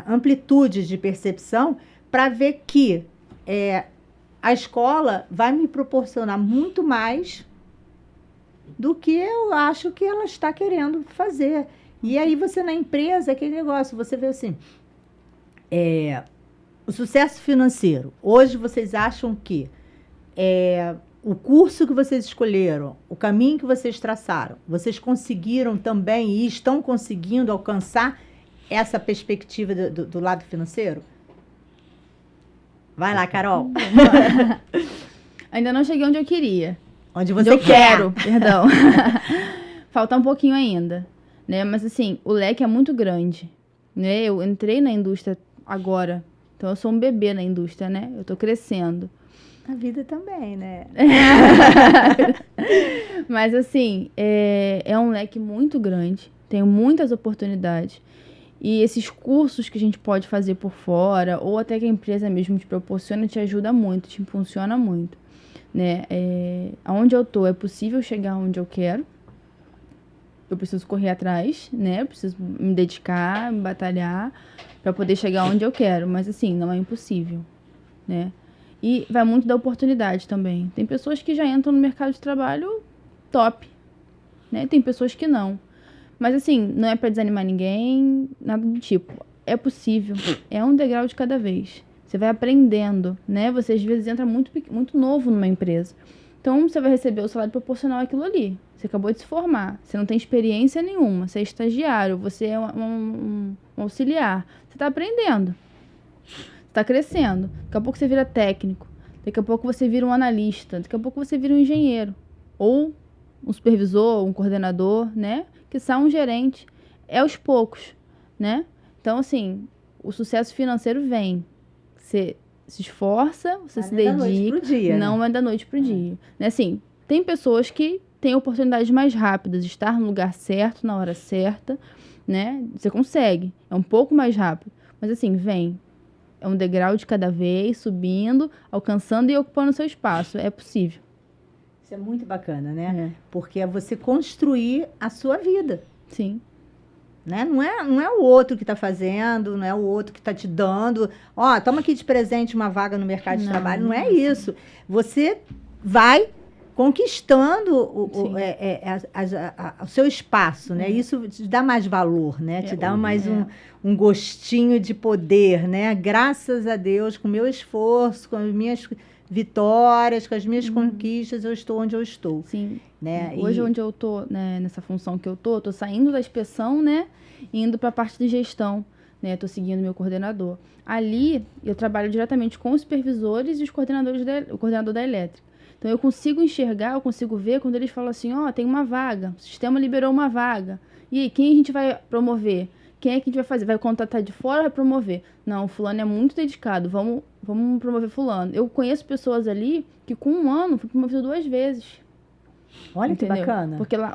amplitude de percepção para ver que a escola vai me proporcionar muito mais do que eu acho que ela está querendo fazer. E aí você na empresa, aquele negócio, você vê assim, o sucesso financeiro. Hoje vocês acham que o curso que vocês escolheram, o caminho que vocês traçaram, vocês conseguiram também e estão conseguindo alcançar essa perspectiva do lado financeiro? Vai lá, Carol. Ainda não cheguei onde eu queria. Onde você quer. Perdão. Falta um pouquinho ainda. Né? Mas, assim, o leque é muito grande, né? Eu entrei na indústria agora, então eu sou um bebê na indústria, né? Eu tô crescendo. A vida também, né? Mas, assim, é um leque muito grande, tenho muitas oportunidades. E esses cursos que a gente pode fazer por fora, ou até que a empresa mesmo te proporciona, te ajuda muito, te impulsiona muito, né? Aonde eu tô, é possível chegar onde eu quero. Eu preciso correr atrás, né? Eu preciso me dedicar, me batalhar para poder chegar onde eu quero. Mas, assim, não é impossível, né? E vai muito da oportunidade também. Tem pessoas que já entram no mercado de trabalho top, né? Tem pessoas que não. Mas, assim, não é para desanimar ninguém, nada do tipo. É possível. É um degrau de cada vez. Você vai aprendendo, né? Você, às vezes, entra muito novo numa empresa. Então, você vai receber o salário proporcional àquilo ali. Você acabou de se formar, você não tem experiência nenhuma, você é estagiário, você é um auxiliar. Você está aprendendo, você está crescendo. Daqui a pouco você vira técnico, daqui a pouco você vira um analista, daqui a pouco você vira um engenheiro. Ou um supervisor, um coordenador, né? Que sai um gerente. É aos poucos, né? Então, assim, o sucesso financeiro vem. Você se esforça, você se dedica. Da noite pro dia, não é da noite pro dia. Né? Assim, tem pessoas que têm oportunidades mais rápidas, estar no lugar certo, na hora certa, né? Você consegue, é um pouco mais rápido. Mas assim, vem. É um degrau de cada vez, subindo, alcançando e ocupando seu espaço. É possível. Isso é muito bacana, né? Porque é você construir a sua vida. Sim. Né? Não é o outro que está fazendo, não é o outro que está te dando. Toma aqui de presente uma vaga no mercado de trabalho. Não é isso. Você vai conquistando o seu espaço, né? Isso te dá mais valor, né? Te dá mais um gostinho de poder, né? Graças a Deus, com o meu esforço, com as minhas vitórias, com as minhas conquistas, eu estou onde eu estou. Sim. Né? Hoje, onde eu tô, né, nessa função que eu tô saindo da inspeção, né? Indo para a parte de gestão, né? Tô seguindo meu coordenador. Ali, eu trabalho diretamente com os supervisores e os coordenadores o coordenador da elétrica. Então, eu consigo enxergar, eu consigo ver quando eles falam assim, tem uma vaga, o sistema liberou uma vaga. E aí, quem a gente vai promover? Quem é que a gente vai fazer? Vai contratar de fora ou vai promover? Não, o fulano é muito dedicado, vamos promover fulano. Eu conheço pessoas ali que com um ano foi promovido 2 vezes. Olha entendeu? que bacana. Porque lá,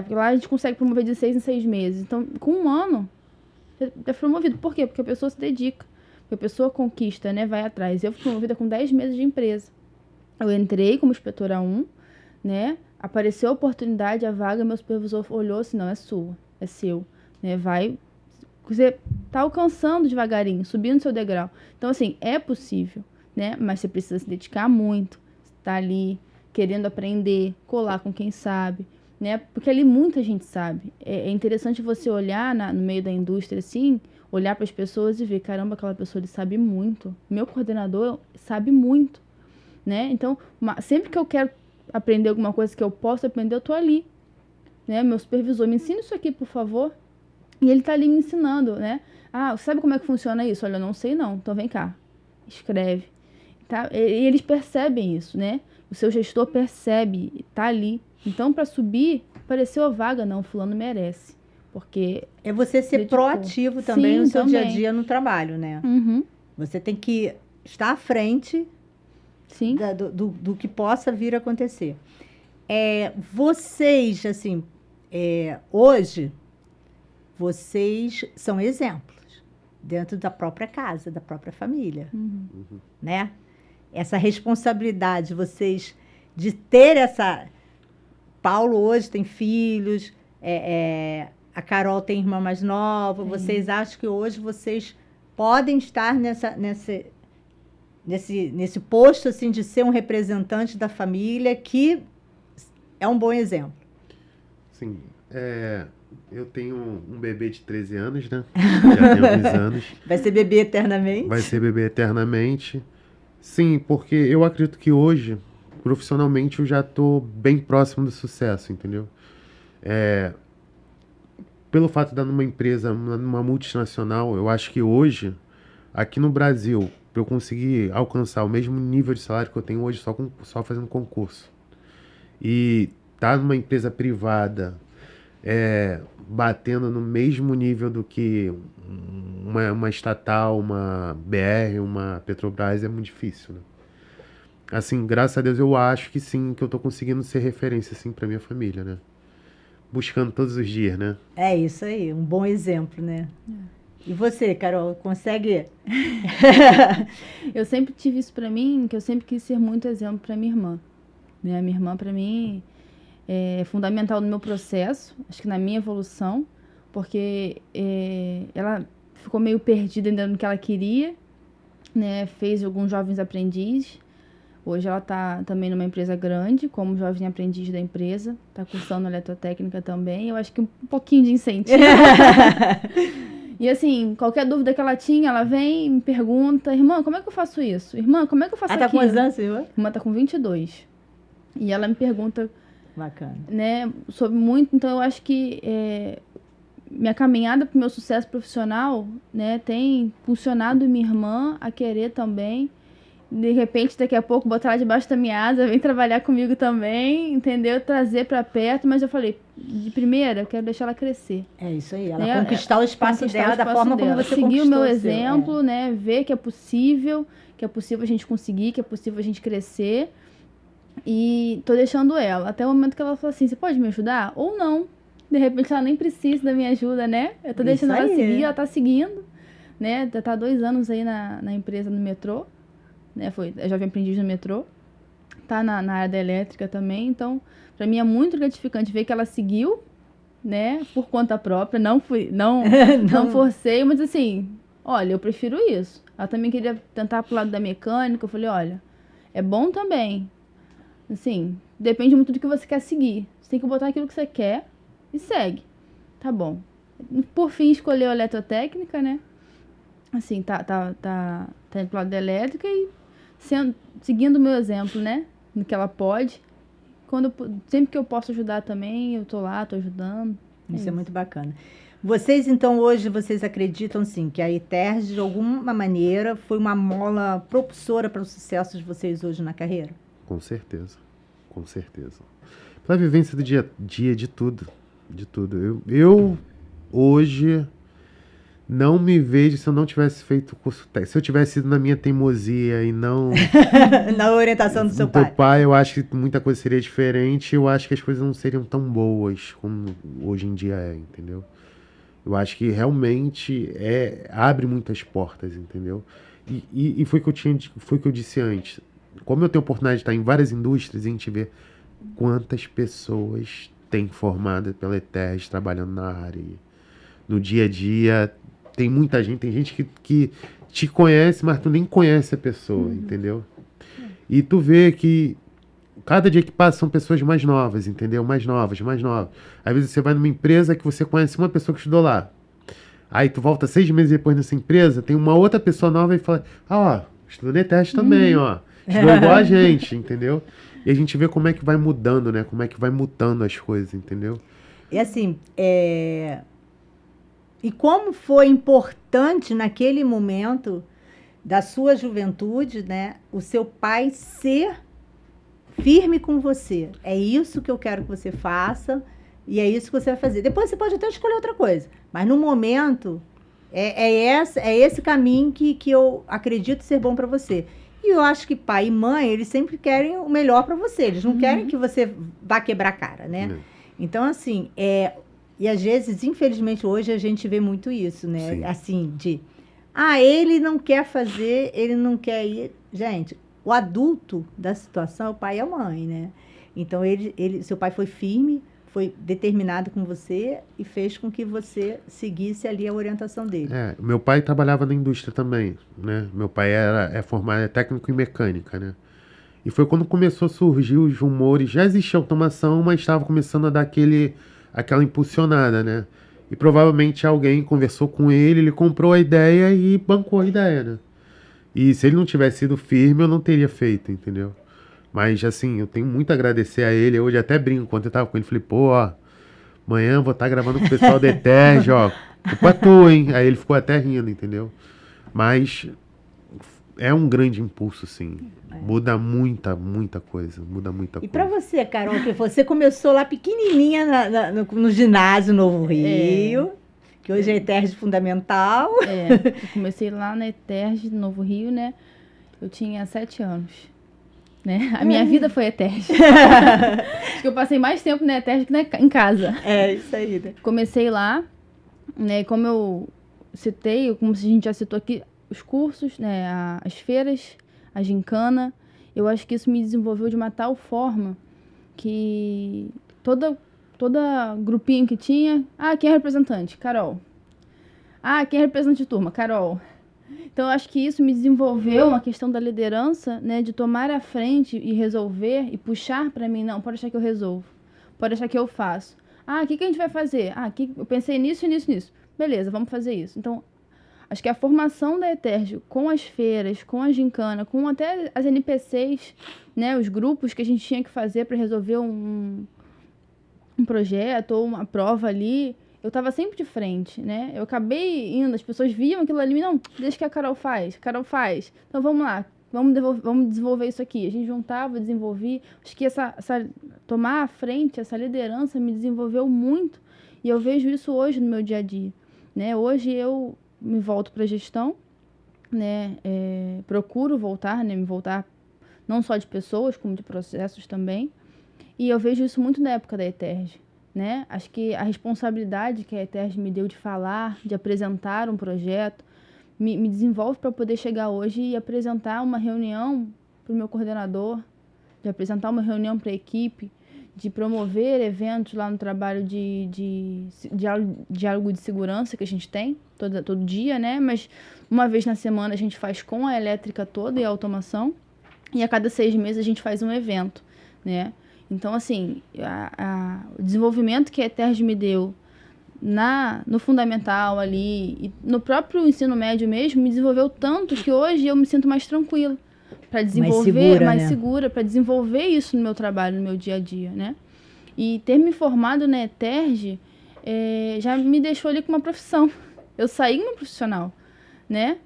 porque lá a gente consegue promover de 6 em 6 meses. Então, com 1 ano, é promovido. Por quê? Porque a pessoa se dedica. Porque a pessoa conquista, né? Vai atrás. Eu fui promovida com 10 meses de empresa. Eu entrei como inspetora 1, né? Apareceu a oportunidade, a vaga, meu supervisor olhou assim, não, é sua, é seu, né? Você tá alcançando devagarinho, subindo seu degrau. Então, assim, é possível, né? Mas você precisa se dedicar muito, estar ali, querendo aprender, colar com quem sabe, né? Porque ali muita gente sabe. É interessante você olhar no meio da indústria, assim, olhar para as pessoas e ver, caramba, aquela pessoa ele sabe muito. Meu coordenador sabe muito, né? Então, sempre que eu quero aprender alguma coisa que eu posso aprender, eu tô ali, né? Meu supervisor, me ensina isso aqui, por favor. E ele tá ali me ensinando, né? Ah, sabe como é que funciona isso? Olha, eu não sei não, então vem cá, escreve. Tá? E eles percebem isso, né? O seu gestor percebe, tá ali. Então, para subir, apareceu a vaga, não, fulano merece. Porque é você ser dedicou. proativo também Sim, no seu dia a também. dia no trabalho, né? Uhum. Você tem que estar à frente Sim. do que possa vir a acontecer. Vocês, assim, hoje, vocês são exemplos dentro da própria casa, da própria família, né? Essa responsabilidade, vocês, de ter essa... Paulo hoje tem filhos, a Carol tem irmã mais nova, vocês acham que hoje vocês podem estar nesse posto, assim, de ser um representante da família, que é um bom exemplo? Sim, eu tenho um bebê de 13 anos, né? Já tem alguns anos. Vai ser bebê eternamente? Vai ser bebê eternamente. Sim, porque eu acredito que hoje, profissionalmente, eu já estou bem próximo do sucesso, entendeu? Pelo fato de estar numa empresa, numa multinacional, eu acho que hoje, aqui no Brasil, para eu conseguir alcançar o mesmo nível de salário que eu tenho hoje só fazendo concurso, e estar numa empresa privada, batendo no mesmo nível do que uma estatal, uma BR, uma Petrobras, é muito difícil, né? Assim, graças a Deus eu acho que sim, que eu tô conseguindo ser referência, assim, pra minha família, né? Buscando todos os dias, né? É isso aí, um bom exemplo, né? E você, Carol, consegue? Eu sempre tive isso pra mim, que eu sempre quis ser muito exemplo pra minha irmã, né? A minha irmã, pra mim, é fundamental no meu processo, acho que na minha evolução, porque ela ficou meio perdida ainda no que ela queria, né? Fez alguns jovens aprendizes. Hoje ela está também numa empresa grande, como jovem aprendiz da empresa, está cursando eletrotécnica também. Eu acho que um pouquinho de incentivo. E assim, qualquer dúvida que ela tinha, ela vem e me pergunta: irmã, como é que eu faço isso? Irmã, como é que eu faço aquilo? Ela tá com quantos anos, irmã? Irmã tá com 22. E ela me pergunta, bacana, né, sobre muito. Então eu acho que minha caminhada para o meu sucesso profissional, né, tem impulsionado minha irmã a querer também. De repente, daqui a pouco, botar ela debaixo da minha asa, vem trabalhar comigo também, entendeu? Trazer para perto, mas eu falei, de primeira, eu quero deixar ela crescer. É isso aí, ela conquistar o espaço dela da forma como você seguir conquistou o meu exemplo, né? Ver que é possível a gente conseguir, que é possível a gente crescer. E tô deixando ela, até o momento que ela falou assim, você pode me ajudar? Ou não. De repente, ela nem precisa da minha ajuda, né? Eu tô deixando ela seguir, ela tá seguindo, né? Já tá 2 anos aí na empresa, no metrô. Né, foi jovem aprendiz no metrô, tá na área da elétrica também, então para mim é muito gratificante ver que ela seguiu, né, por conta própria, não forcei, mas assim, olha, eu prefiro isso. Ela também queria tentar pro lado da mecânica, eu falei, olha, é bom também, assim, depende muito do que você quer seguir, você tem que botar aquilo que você quer e segue, tá bom. Por fim, escolheu a eletrotécnica, né, assim, tá indo pro lado da elétrica e seguindo o meu exemplo, né? No que ela pode. Sempre que eu posso ajudar também, eu tô lá, tô ajudando. Isso é muito bacana. Vocês, então, hoje, vocês acreditam, sim, que a ETERJ, de alguma maneira, foi uma mola propulsora para o sucesso de vocês hoje na carreira? Com certeza. Com certeza. Pela vivência do dia a dia, de tudo. De tudo. Eu hoje, não me vejo se eu não tivesse feito curso técnico. Se eu tivesse ido na minha teimosia e não Na orientação do seu do teu pai. pai, eu acho que muita coisa seria diferente. Eu acho que as coisas não seriam tão boas como hoje em dia é, entendeu? Eu acho que realmente abre muitas portas, entendeu? E foi o que eu disse antes. Como eu tenho a oportunidade de estar em várias indústrias, a gente vê quantas pessoas tem formada pela ETERJ trabalhando na área. No dia a dia, tem muita gente, tem gente que te conhece, mas tu nem conhece a pessoa, entendeu? E tu vê que cada dia que passa são pessoas mais novas, entendeu? Mais novas, mais novas. Às vezes você vai numa empresa que você conhece uma pessoa que estudou lá. Aí tu volta 6 meses depois nessa empresa, tem uma outra pessoa nova e fala, ó, estudou na ETERJ também, ó. Estudou igual a gente, entendeu? E a gente vê como é que vai mudando, né? Como é que vai mutando as coisas, entendeu? E assim, e como foi importante naquele momento da sua juventude, né? O seu pai ser firme com você. É isso que eu quero que você faça e é isso que você vai fazer. Depois você pode até escolher outra coisa, mas no momento é esse caminho que eu acredito ser bom para você. E eu acho que pai e mãe, eles sempre querem o melhor para você. Eles não querem que você vá quebrar a cara, né? Então, assim, e às vezes, infelizmente, hoje a gente vê muito isso, né? Sim. Assim, ele não quer fazer, ele não quer ir. Gente, o adulto da situação é o pai e a mãe, né? Então, seu pai foi firme, foi determinado com você e fez com que você seguisse ali a orientação dele. Meu pai trabalhava na indústria também, né? Meu pai é formado, é técnico em mecânica, né? E foi quando começou a surgir os rumores, já existia automação, mas estava começando a dar aquela impulsionada, né? E provavelmente alguém conversou com ele comprou a ideia e bancou a ideia, né? E se ele não tivesse sido firme, eu não teria feito, entendeu? Mas, assim, eu tenho muito a agradecer a ele. Hoje até brinco, quando eu tava com ele, falei, pô, ó, amanhã eu vou estar gravando com o pessoal da ETERJ, ó, culpa tua, hein? Aí ele ficou até rindo, entendeu? Mas é um grande impulso, sim. Muda muita coisa, muda muita coisa. E pra você, Carol, que você começou lá pequenininha no ginásio Novo Rio, que hoje é ETERJ Fundamental. Eu comecei lá na ETERJ Novo Rio, né? Eu tinha 7 anos. Né? A minha vida foi ETERJ. Acho que eu passei mais tempo na ETERJ que em casa. É, isso aí. Né? Comecei lá, né? Como eu citei, como a gente já citou aqui, os cursos, né? As feiras, a gincana. Eu acho que isso me desenvolveu de uma tal forma que toda grupinho que tinha... Ah, quem é representante? Carol. Ah, quem é representante de turma? Carol. Então, eu acho que isso me desenvolveu uma questão da liderança, né, de tomar a frente e resolver e puxar para mim. Não, pode achar que eu resolvo. Pode achar que eu faço. Ah, o que a gente vai fazer? Ah, eu pensei nisso. Beleza, vamos fazer isso. Então, acho que a formação da ETERJ com as feiras, com a gincana, com até as NPCs, né, os grupos que a gente tinha que fazer para resolver um projeto ou uma prova ali... Eu estava sempre de frente, né? Eu acabei indo, as pessoas viam aquilo ali, não, deixa que a Carol faz. Então vamos lá, vamos desenvolver isso aqui. A gente juntava, desenvolvia. Acho que essa tomar a frente, essa liderança me desenvolveu muito. E eu vejo isso hoje no meu dia a dia, né? Hoje eu me volto para a gestão, né? Procuro voltar, né? Me voltar não só de pessoas, como de processos também. E eu vejo isso muito na época da ETERJ. Né? Acho que a responsabilidade que a ETERJ me deu de falar, de apresentar um projeto, me desenvolve para poder chegar hoje e apresentar uma reunião para o meu coordenador, de apresentar uma reunião para a equipe, de promover eventos lá no trabalho de diálogo de segurança que a gente tem todo dia, né? Mas uma vez na semana a gente faz com a elétrica toda e a automação, e a cada 6 meses a gente faz um evento, né? Então, assim, o desenvolvimento que a ETERJ me deu no fundamental ali, e no próprio ensino médio mesmo, me desenvolveu tanto que hoje eu me sinto mais tranquila para desenvolver, mais segura, para desenvolver isso no meu trabalho, no meu dia a dia, né? E ter me formado na ETERJ já me deixou ali com uma profissão. Eu saí uma profissional, né?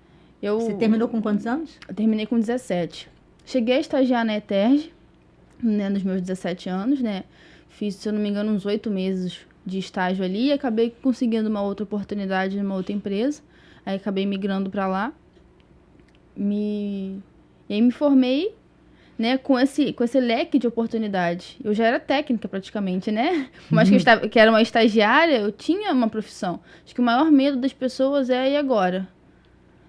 Você terminou com quantos anos? Eu terminei com 17. Cheguei a estagiar na ETERJ, né, nos meus 17 anos, né? Fiz, se eu não me engano, uns 8 meses de estágio ali e acabei conseguindo uma outra oportunidade numa outra empresa. Aí acabei migrando para lá. E aí me formei, né, com esse leque de oportunidade. Eu já era técnica praticamente, né? Mas que era uma estagiária, eu tinha uma profissão. Acho que o maior medo das pessoas é e agora?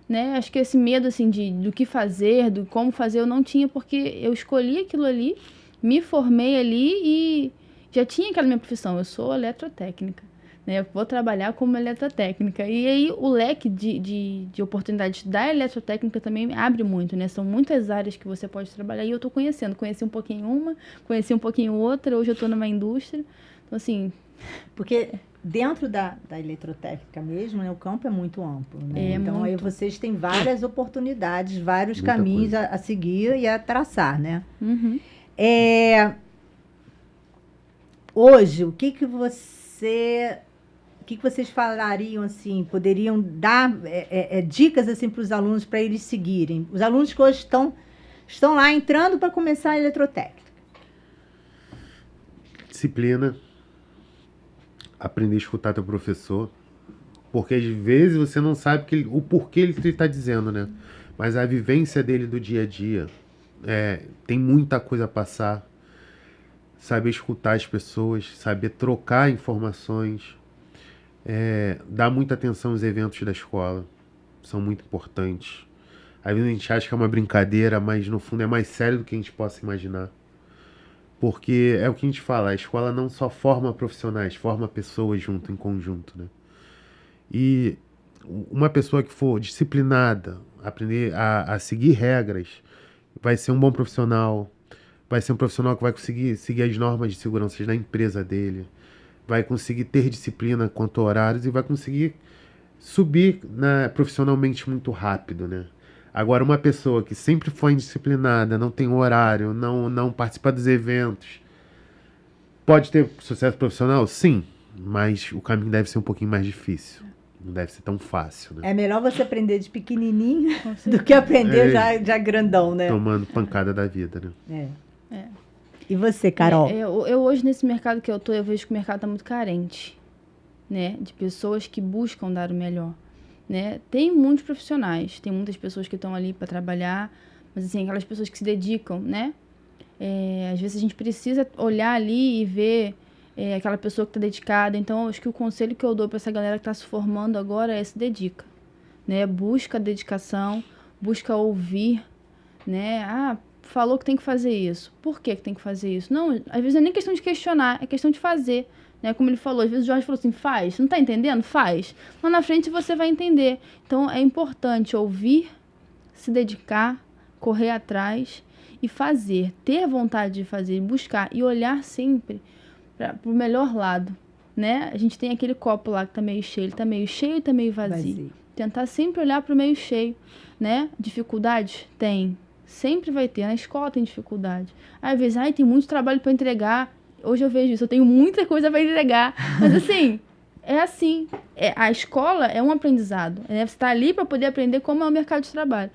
Né? Acho que esse medo assim, do que fazer, do como fazer, eu não tinha, porque eu escolhi aquilo ali, me formei ali e já tinha aquela minha profissão. Eu sou eletrotécnica. Né, eu vou trabalhar como eletrotécnica. E aí o leque de oportunidades da eletrotécnica também abre muito, né? São muitas áreas que você pode trabalhar e eu estou conhecendo. Conheci um pouquinho uma, conheci um pouquinho outra, hoje eu estou numa indústria. Então, assim... Porque dentro da eletrotécnica mesmo, né, o campo é muito amplo, né? Então, aí vocês têm várias oportunidades, vários caminhos a seguir e a traçar, né? Uhum. Hoje, o que vocês falariam, assim, poderiam dar dicas assim, para os alunos para eles seguirem? Os alunos que hoje estão lá entrando para começar a eletrotécnica. Disciplina. Aprender a escutar teu professor. Porque às vezes você não sabe o porquê ele está dizendo, né? Mas a vivência dele do dia a dia tem muita coisa a passar. Saber escutar as pessoas, saber trocar informações. Dar muita atenção aos eventos da escola, são muito importantes. Às vezes a gente acha que é uma brincadeira, mas no fundo é mais sério do que a gente possa imaginar. Porque é o que a gente fala, a escola não só forma profissionais, forma pessoas junto, em conjunto, né? E uma pessoa que for disciplinada, aprender a seguir regras, vai ser um bom profissional, vai ser um profissional que vai conseguir seguir as normas de segurança da empresa dele, vai conseguir ter disciplina quanto a horários e vai conseguir subir profissionalmente muito rápido, né? Agora, uma pessoa que sempre foi indisciplinada, não tem horário, não participa dos eventos, pode ter sucesso profissional? Sim, mas o caminho deve ser um pouquinho mais difícil. Não deve ser tão fácil, né? É melhor você aprender de pequenininho do que aprender já grandão, né? Tomando pancada da vida, né? E você, Carol? Eu hoje, nesse mercado que eu tô, eu vejo que o mercado tá muito carente, né? De pessoas que buscam dar o melhor, né? Tem muitos profissionais, tem muitas pessoas que estão ali para trabalhar, mas assim, aquelas pessoas que se dedicam, né? Às vezes a gente precisa olhar ali e ver aquela pessoa que está dedicada. Então, acho que o conselho que eu dou para essa galera que está se formando agora é se dedica, né? Busca dedicação, busca ouvir, né? Falou que tem que fazer isso. Por que tem que fazer isso? Não, às vezes não é nem questão de questionar, é questão de fazer. Né? Como ele falou, às vezes o Jorge falou assim, faz. Você não está entendendo? Faz. Lá na frente você vai entender. Então, é importante ouvir, se dedicar, correr atrás e fazer. Ter vontade de fazer, buscar e olhar sempre para o melhor lado. Né? A gente tem aquele copo lá que está meio cheio, ele está meio cheio e está meio vazio. Tentar sempre olhar para o meio cheio. Né? Dificuldade? Tem. Sempre vai ter. Na escola tem dificuldade. Às vezes, tem muito trabalho para entregar. Hoje eu vejo isso, eu tenho muita coisa para entregar. Mas assim, é assim. A escola é um aprendizado. Você está ali para poder aprender como é o mercado de trabalho.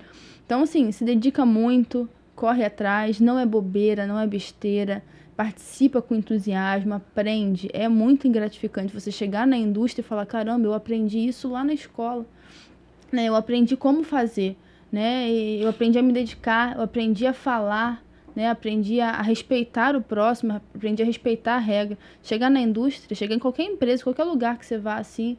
Então, assim, se dedica muito, corre atrás, não é bobeira, não é besteira. Participa com entusiasmo, aprende. É muito gratificante você chegar na indústria e falar, caramba, eu aprendi isso lá na escola. Né? Eu aprendi como fazer. Né? Eu aprendi a me dedicar, eu aprendi a falar, né? Aprendi a respeitar o próximo, aprendi a respeitar a regra. Chegar na indústria, chegar em qualquer empresa, qualquer lugar que você vá, assim,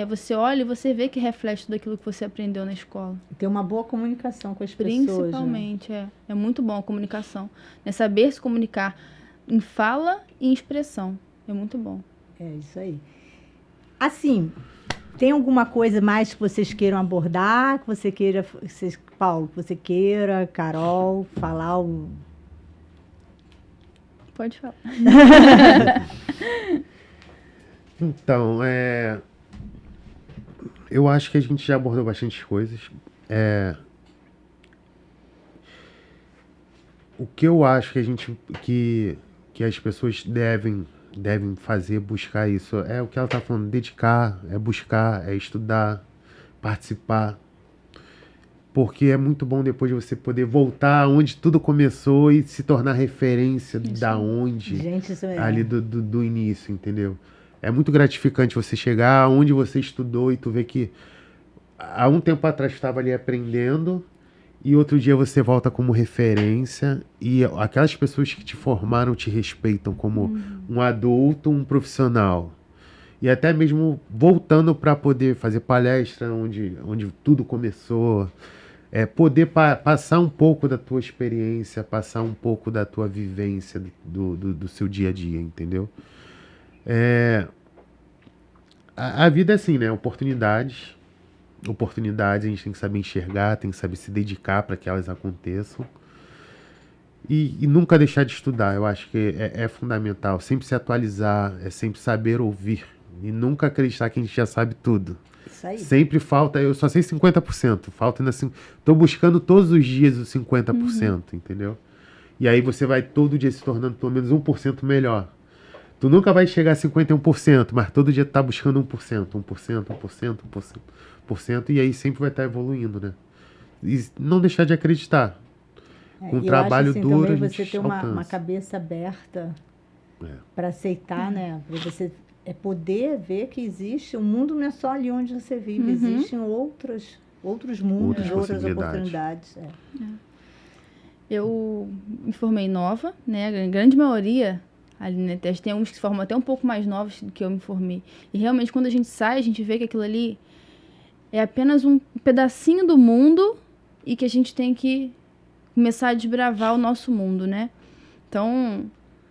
você olha e você vê que reflete tudo aquilo que você aprendeu na escola. Ter uma boa comunicação com as pessoas. Principalmente, né? É muito bom a comunicação. Né? Saber se comunicar em fala e em expressão. É muito bom. É isso aí. Assim... Tem alguma coisa mais que vocês queiram abordar, que você queira, Paulo, que você queira, Carol, falar? Pode falar. Então, eu acho que a gente já abordou bastante coisas. O que eu acho que as pessoas devem fazer, buscar isso. É o que ela está falando, dedicar, buscar, estudar, participar. Porque é muito bom depois de você poder voltar onde tudo começou e se tornar referência da onde, Gente, isso ali do início, entendeu? É muito gratificante você chegar onde você estudou e tu ver que há um tempo atrás tu estava ali aprendendo e outro dia você volta como referência e aquelas pessoas que te formaram te respeitam como um adulto, um profissional. E até mesmo voltando para poder fazer palestra onde tudo começou, poder passar um pouco da tua experiência, passar um pouco da tua vivência do seu dia a dia, entendeu? A vida é assim, né? Oportunidades, a gente tem que saber enxergar, tem que saber se dedicar para que elas aconteçam. E nunca deixar de estudar, eu acho que é fundamental. Sempre se atualizar, sempre saber ouvir. E nunca acreditar que a gente já sabe tudo. Isso aí. Sempre falta, eu só sei 50%. Falta ainda assim. Tô buscando todos os dias os 50%, entendeu? E aí você vai todo dia se tornando pelo menos 1% melhor. Tu nunca vai chegar a 51%, mas todo dia tu tá buscando 1%, e aí sempre vai estar evoluindo, né? E não deixar de acreditar. Com trabalho acho, assim, duro, também a gente você ter uma alcança. cabeça aberta para aceitar, né? Para você poder ver que existe, o mundo não é só ali onde você vive, existem outros mundos, outras oportunidades. Eu me formei nova, né? A grande maioria ali na ETERJ, tem uns que se formam até um pouco mais novos do que eu me formei. E realmente, quando a gente sai, a gente vê que aquilo ali é apenas um pedacinho do mundo e que a gente tem que começar a desbravar o nosso mundo, né? Então,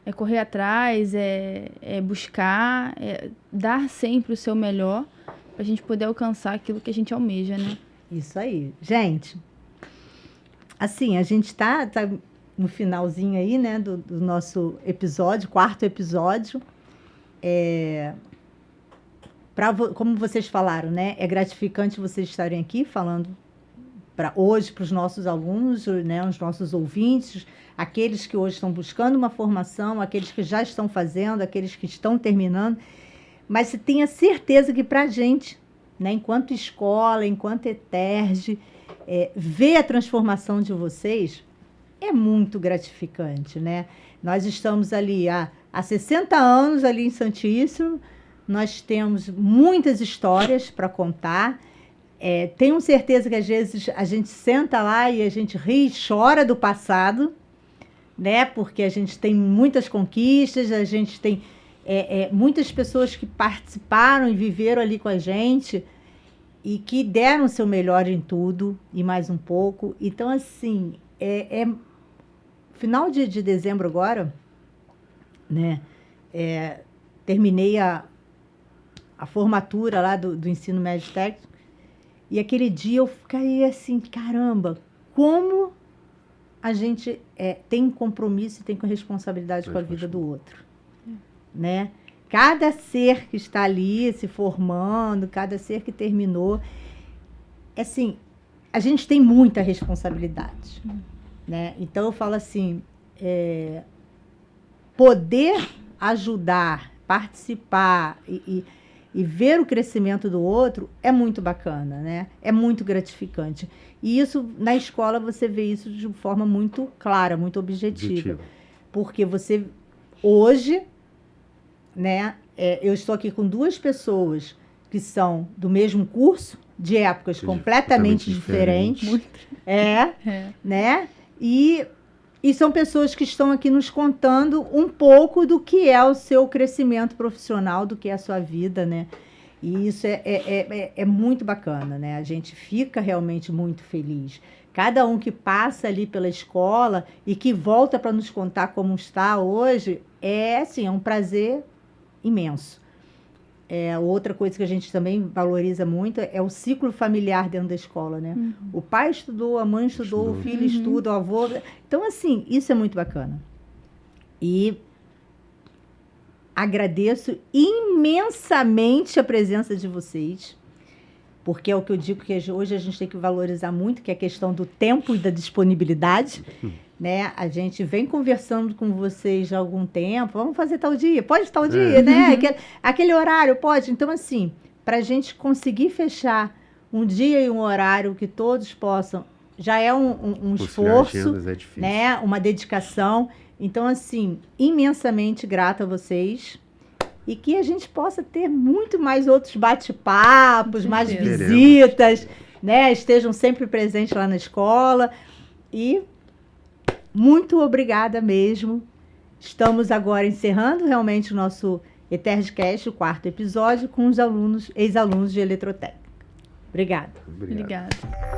é correr atrás, é buscar, é dar sempre o seu melhor para a gente poder alcançar aquilo que a gente almeja, né? Isso aí. Gente, assim, a gente tá no finalzinho aí, né, do nosso episódio, 4º episódio. Como vocês falaram, né, é gratificante vocês estarem aqui falando para os nossos alunos, né, os nossos ouvintes, aqueles que hoje estão buscando uma formação, aqueles que já estão fazendo, aqueles que estão terminando. Mas você tenha certeza que para a gente, né, enquanto escola, enquanto ETERJ, ver a transformação de vocês é muito gratificante, né? Nós estamos ali há 60 anos ali em Santíssimo, nós temos muitas histórias para contar. Tenho certeza que às vezes a gente senta lá e a gente ri e chora do passado, né? Porque a gente tem muitas conquistas, a gente tem muitas pessoas que participaram e viveram ali com a gente e que deram o seu melhor em tudo e mais um pouco. Então, assim, final de dezembro agora, né? Terminei a formatura lá do ensino médio técnico. E aquele dia eu fiquei assim, caramba, como a gente tem compromisso e tem responsabilidade com a vida do outro, né? Cada ser que está ali se formando, cada ser que terminou, assim, a gente tem muita responsabilidade, né? Então eu falo assim, poder ajudar, participar e ver o crescimento do outro é muito bacana, né? É muito gratificante. E isso, na escola, você vê isso de forma muito clara, muito objetiva. Porque você, hoje, né? Eu estou aqui com 2 pessoas que são do mesmo curso, de épocas completamente diferentes. Né? E são pessoas que estão aqui nos contando um pouco do que é o seu crescimento profissional, do que é a sua vida, né? E isso é muito bacana, né? A gente fica realmente muito feliz. Cada um que passa ali pela escola e que volta para nos contar como está hoje, assim, é um prazer imenso. Outra coisa que a gente também valoriza muito é o ciclo familiar dentro da escola, né? O pai estudou, a mãe estudou, o filho estuda, o avô... Então, assim, isso é muito bacana. E agradeço imensamente a presença de vocês, porque é o que eu digo que hoje a gente tem que valorizar muito, que é a questão do tempo e da disponibilidade, né? A gente vem conversando com vocês há algum tempo, vamos fazer tal dia, pode tal dia, né? Aquele horário, pode. Então, assim, para a gente conseguir fechar um dia e um horário que todos possam, já é um esforço, né? Uma dedicação. Então, assim, imensamente grata a vocês. e que a gente possa ter muito mais outros bate-papos, mais certeza. visitas, né? Estejam sempre presentes lá na escola. E muito obrigada mesmo. Estamos agora encerrando realmente o nosso ETERGcast, o 4º episódio, com os alunos, ex-alunos de eletrotécnica. Obrigada. Obrigada.